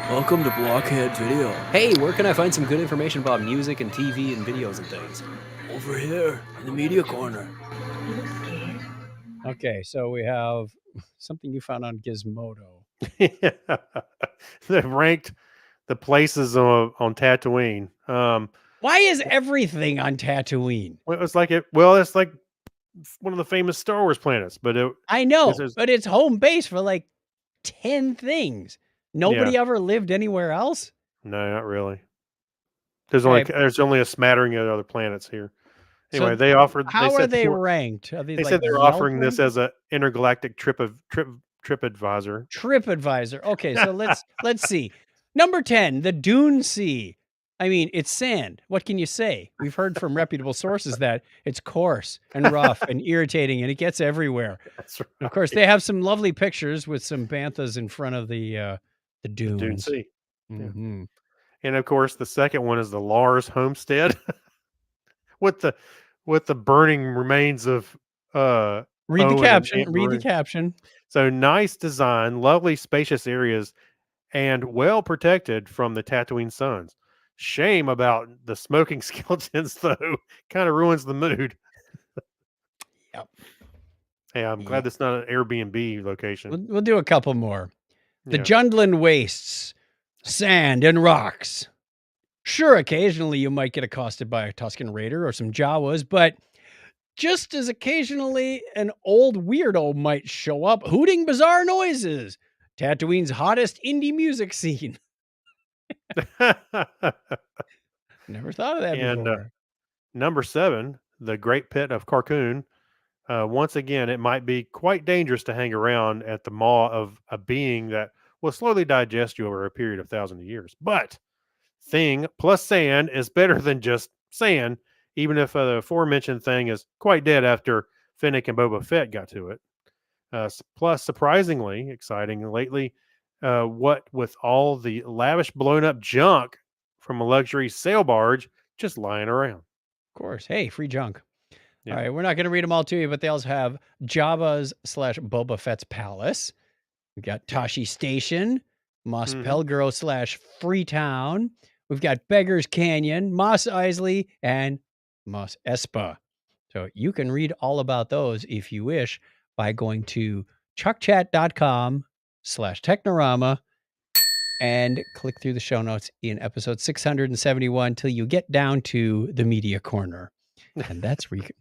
Welcome to Blockhead Video. Hey, where can I find some good information about music and TV and videos and things? Over here in the media corner. Okay, so we have something you found on Gizmodo. They ranked the places on Tatooine. Why is everything on Tatooine? Well, it's like it's like one of the famous Star Wars planets, but I know, This is- but it's home base for like 10 things. Nobody ever lived anywhere else? no, not really. There's only a smattering of other planets here. So Anyway, they offered. How are said they four- ranked? Are these They like said they're Yelp offering this ranked? as a intergalactic trip advisor. TripAdvisor. Okay, so let's see. Number 10, the Dune Sea. I mean, it's sand. What can you say? We've heard from reputable sources that it's coarse and rough and irritating, and it gets everywhere. That's right. Of course, they have some lovely pictures with some banthas in front of the dunes. Dune Sea. Mhm. And of course, the second one is the Lars homestead with the burning remains of Read the Owen and caption. Aunt Read the Marie. caption. So nice design, lovely spacious areas, and well protected from the Tatooine suns. Shame about the smoking skeletons, though. Kind of ruins the mood. Yep. Hey, I'm glad that's not an Airbnb location. We'll do a couple more. The Yeah. Jundland Wastes, sand and rocks. Sure, occasionally you might get accosted by a Tusken Raider or some Jawas, but just as occasionally an old weirdo might show up hooting bizarre noises. Tatooine's hottest indie music scene. Never thought of that And, before. Number 7, the Great Pit of Carcoon. Once again, it might be quite dangerous to hang around at the maw of a being that will slowly digest you over a period of thousands of years. But thing plus sand is better than just sand, even if the aforementioned thing is quite dead after Finnick and Boba Fett got to it. Plus, surprisingly exciting lately, what with all the lavish blown up junk from a luxury sail barge just lying around. Of course. Hey, free junk. Yeah. All right, we're not going to read them all to you, but they also have Jabba's / Boba Fett's palace. We got Tashi Station, Moss Mhm. Pelgro / Freetown. We've got Beggars Canyon, Moss Isley, and Moss Espa. So you can read all about those if you wish by going to chuckchat.com/Technorama and click through the show notes in episode 671 till you get down to the media corner. And that's where you can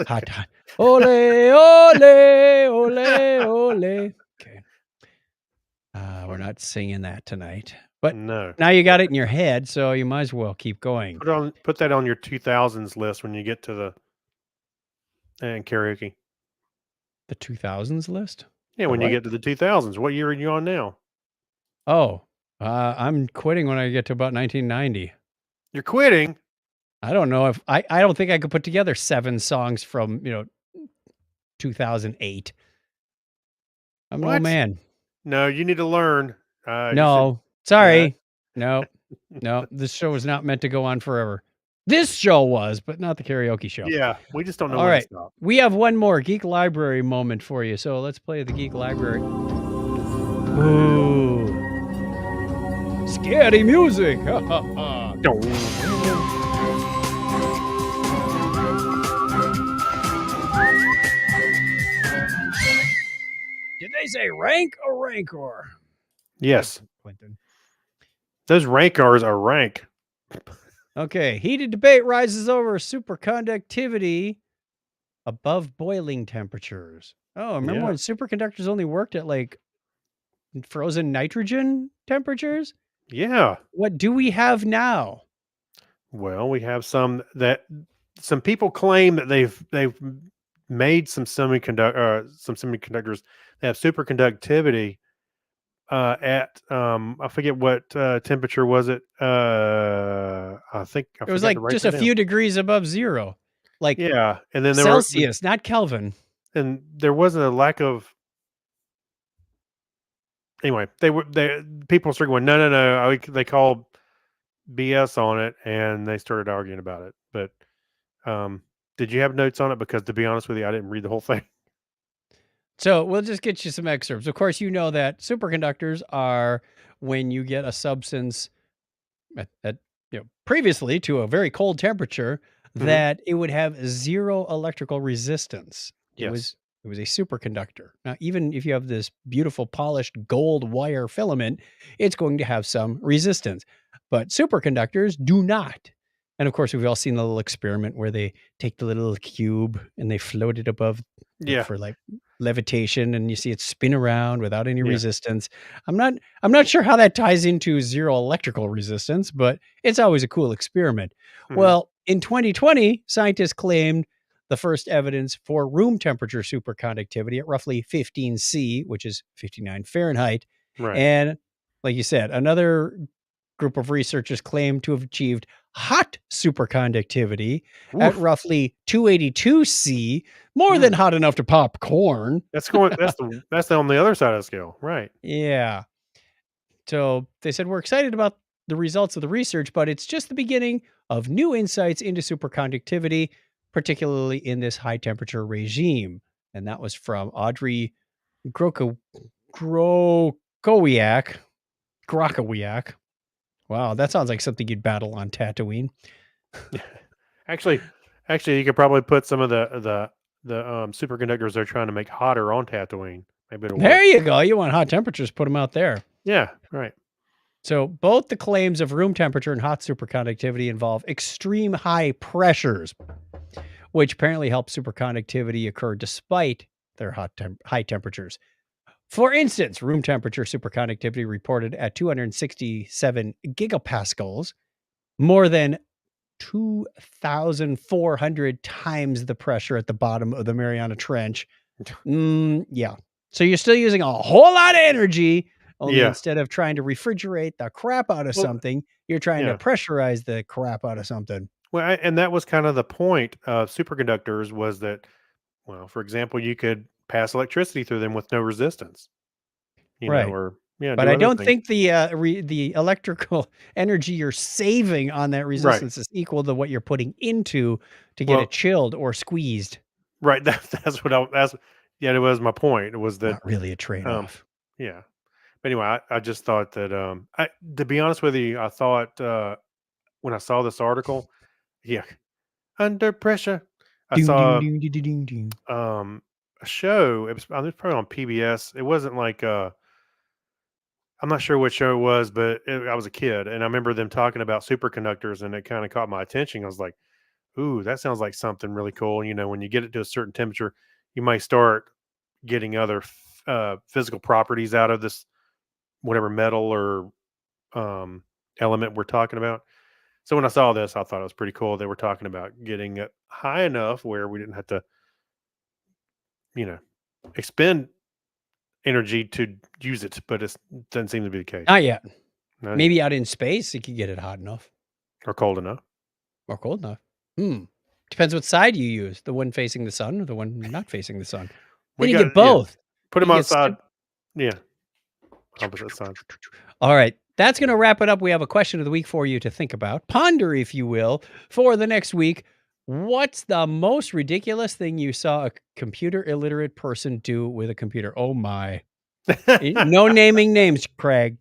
hot time. Ole, ole, ole, ole. Okay. We're not singing that tonight. But No. now you got it in your head, so you might as well keep going. Put that on your 2000s list when you get to the and karaoke. The 2000s list? Yeah, The when you what? get to the 2000s. What year are you on now? Oh, I'm quitting when I get to about 1990. You're quitting? I don't know if I don't think I could put together 7 songs from, 2008. I'm an old What? man. No, you need to learn. You should. No, sorry. No, this show was not meant to go on forever. This show was, but not the karaoke show. Yeah, we just don't know All when to right. stop. We have one more Geek Library moment for you. So let's play the Geek Library. Ooh. Scary music. Ha, ha, ha. Did they say rank or rancor? Yes, Clinton. those rancors are rank. Okay. Heated debate rises over superconductivity above boiling temperatures. Oh, remember Yeah. when superconductors only worked at like frozen nitrogen temperatures? Yeah. What do we have now? Well, we have some people claim that they've made some semiconductors that have superconductivity at I forget what temperature was it. I think I It was forgot like to write just that a down. few degrees above zero, like Yeah, and then Celsius, not Kelvin. and there wasn't a lack of. Anyway, people started going no. They called BS on it and they started arguing about it. But did you have notes on it? Because to be honest with you, I didn't read the whole thing. So we'll just get you some excerpts. Of course, you know that superconductors are when you get a substance at previously to a very cold temperature Mhm. that it would have zero electrical resistance. It Yes. was a superconductor. Now, even if you have this beautiful polished gold wire filament, it's going to have some resistance. But superconductors do not. And of course, we've all seen the little experiment where they take the little cube and they float it above Yeah. for like levitation, and you see it spin around without any Yeah. resistance. I'm not sure how that ties into zero electrical resistance, but it's always a cool experiment. Mhm. Well, in 2020, scientists claimed the first evidence for room temperature superconductivity at roughly 15 C, which is 59 Fahrenheit. Right. And like you said, another group of researchers claimed to have achieved hot superconductivity at Oof. roughly 282 C, more than hot enough to pop corn. That's on the other side of the scale. Right. Yeah. So they said, we're excited about the results of the research, but it's just the beginning of new insights into superconductivity, particularly in this high temperature regime. And that was from Audrey Grokowiak. Wow, that sounds like something you'd battle on Tatooine. Actually, you could probably put some of the superconductors they're trying to make hotter on Tatooine. Maybe it'll There work. you go. You want hot temperatures, put them out there. Yeah. Right. So both the claims of room temperature and hot superconductivity involve extreme high pressures, which apparently help superconductivity occur despite their high temperatures. For instance, room temperature superconductivity reported at 267 gigapascals, more than 2,400 times the pressure at the bottom of the Mariana Trench. Yeah. So you're still using a whole lot of energy, only Yeah. instead of trying to refrigerate the crap out of Well, something, you're trying to yeah. pressurize the crap out of something. Well, and that was kind of the point of superconductors was that, well, for example, you could pass electricity through them with no resistance. Right. Or yeah, But do I other don't things. think the electrical energy you're saving on that resistance is equal to what you're putting into to get Well, it chilled or squeezed. right. It was my point. It was that Not really a trade-off. yeah. But anyway, I just thought that to be honest with you, I thought when I saw this article, yeah, under pressure. I Ding, ding, saw ding, ding, ding, ding. a show. It was probably on PBS. It wasn't like I'm not sure what show it was, but I was a kid and I remember them talking about superconductors, and it kind of caught my attention. I was like, "Ooh, that sounds like something really cool." You know, when you get it to a certain temperature, you might start getting other physical properties out of this whatever metal or element we're talking about. So when I saw this, I thought it was pretty cool. They were talking about getting it high enough where we didn't have to, you know, expend energy to use it, but it doesn't seem to be the case. Not yet. Not yet. Maybe out in space, you could get it hot enough Or cold enough. or cold enough. Depends what side you use, the one facing the sun or the one not facing the sun. Then you get both. Put them You get outside. Yeah. Opposite sides. All right. That's going to wrap it up. We have a question of the week for you to think about. Ponder, if you will, for the next week. What's the most ridiculous thing you saw a computer illiterate person do with a computer? Oh, my. No naming names, Craig.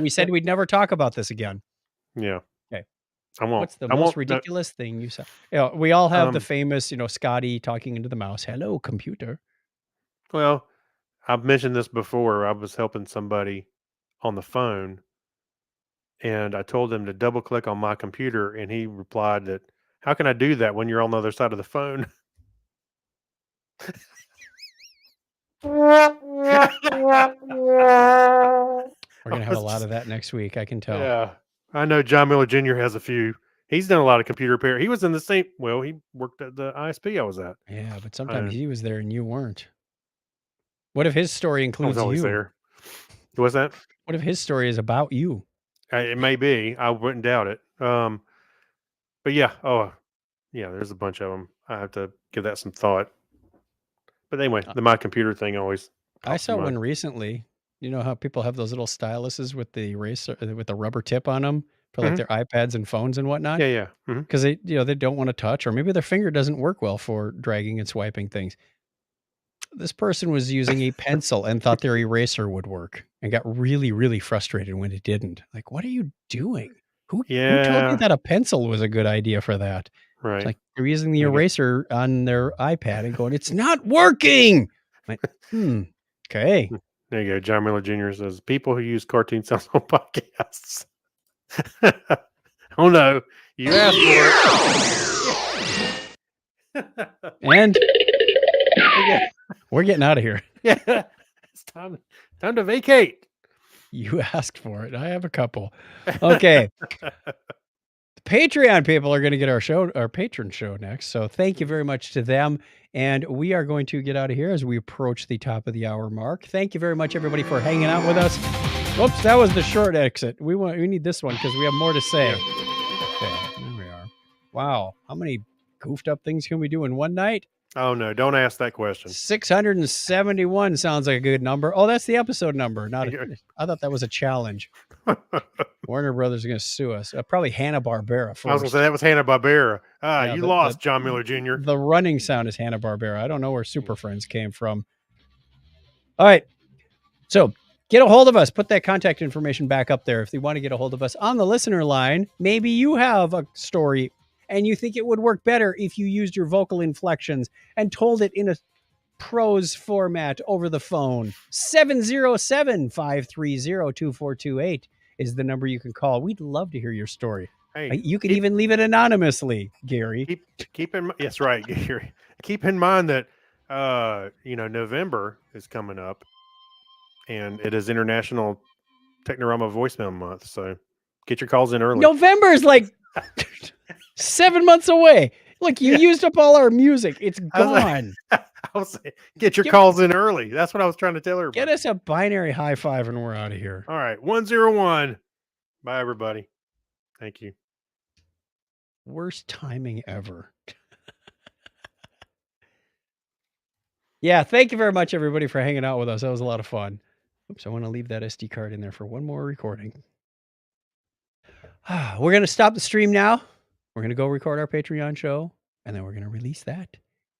We said we'd never talk about this again. Yeah. Okay. I won't. What's the most ridiculous thing you saw? We all have the famous, Scotty talking into the mouse. Hello, computer. Well, I've mentioned this before. I was helping somebody on the phone, and I told him to double click on my computer, and he replied that, "How can I do that when you're on the other side of the phone?" We're going to have a lot of that next week. I can tell. Yeah. I know John Miller Jr. has a few. He's done a lot of computer repair. He was in the same, well, he worked at the ISP I was at. Yeah, but sometimes he was there and you weren't. What if his story I includes was always you? there. What's that? What if his story is about you? It may be. I wouldn't doubt it. But yeah. Oh, yeah. There's a bunch of them. I have to give that some thought. But anyway, the my computer thing always. I pops saw in mind. one recently. You know how people have those little styluses with the eraser with the rubber tip on them for like their iPads and phones and whatnot? Yeah, yeah. Because they don't want to touch, or maybe their finger doesn't work well for dragging and swiping things. This person was using a pencil and thought their eraser would work and got really, really frustrated when it didn't. Like, what are you doing? Who told Yeah. you that a pencil was a good idea for that? It's Right. like they're using the Okay. eraser on their iPad and going, it's not working. I'm like, okay. There you go. John Miller Jr. says people who use cartoon sounds on podcasts. Oh no, you asked for it. And we're getting out of here. Yeah, it's time to vacate. You asked for it. I have a couple. Okay. The Patreon people are going to get our patron show next. So thank you very much to them. And we are going to get out of here as we approach the top of the hour mark. Thank you very much, everybody, for hanging out with us. Oops, that was the short exit. We need this one because we have more to say. Okay, there we are. Wow. How many goofed up things can we do in one night? Oh no, don't ask that question. 671 sounds like a good number. Oh, that's the episode number. I thought that was a challenge. Warner Brothers are going to sue us. Probably Hanna-Barbera first. I was going to say that was Hanna-Barbera. Yeah, you lost, John Miller Jr. The running sound is Hanna-Barbera. I don't know where Super Friends came from. All right. So get a hold of us. Put that contact information back up there if you want to get a hold of us on the listener line. Maybe you have a story and you think it would work better if you used your vocal inflections and told it in a prose format over the phone. 707-530-2428 is the number you can call. We'd love to hear your story. Hey, you can even leave it anonymously, Gary. Keep in mind. Yes, right, Gary. Keep in mind that November is coming up, and it is International Technorama Voicemail Month. So get your calls in early. November is like 7 months away. Look, you used up all our music. It's gone. I was saying, get your calls in early. That's what I was trying to tell everybody. Get us a binary high five and we're out of here. All right. 101. Bye, everybody. Thank you. Worst timing ever. Yeah, thank you very much, everybody, for hanging out with us. That was a lot of fun. Oops, I want to leave that SD card in there for one more recording. We're going to stop the stream now. We're going to go record our Patreon show, and then we're going to release that,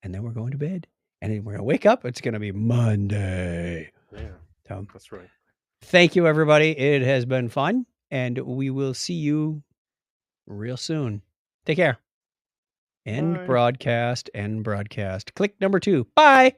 and then we're going to bed, and then we're going to wake up. It's going to be Monday. Yeah, that's right. Thank you, everybody. It has been fun, and we will see you real soon. Take care. End Bye. broadcast. End broadcast. Click number 2. Bye.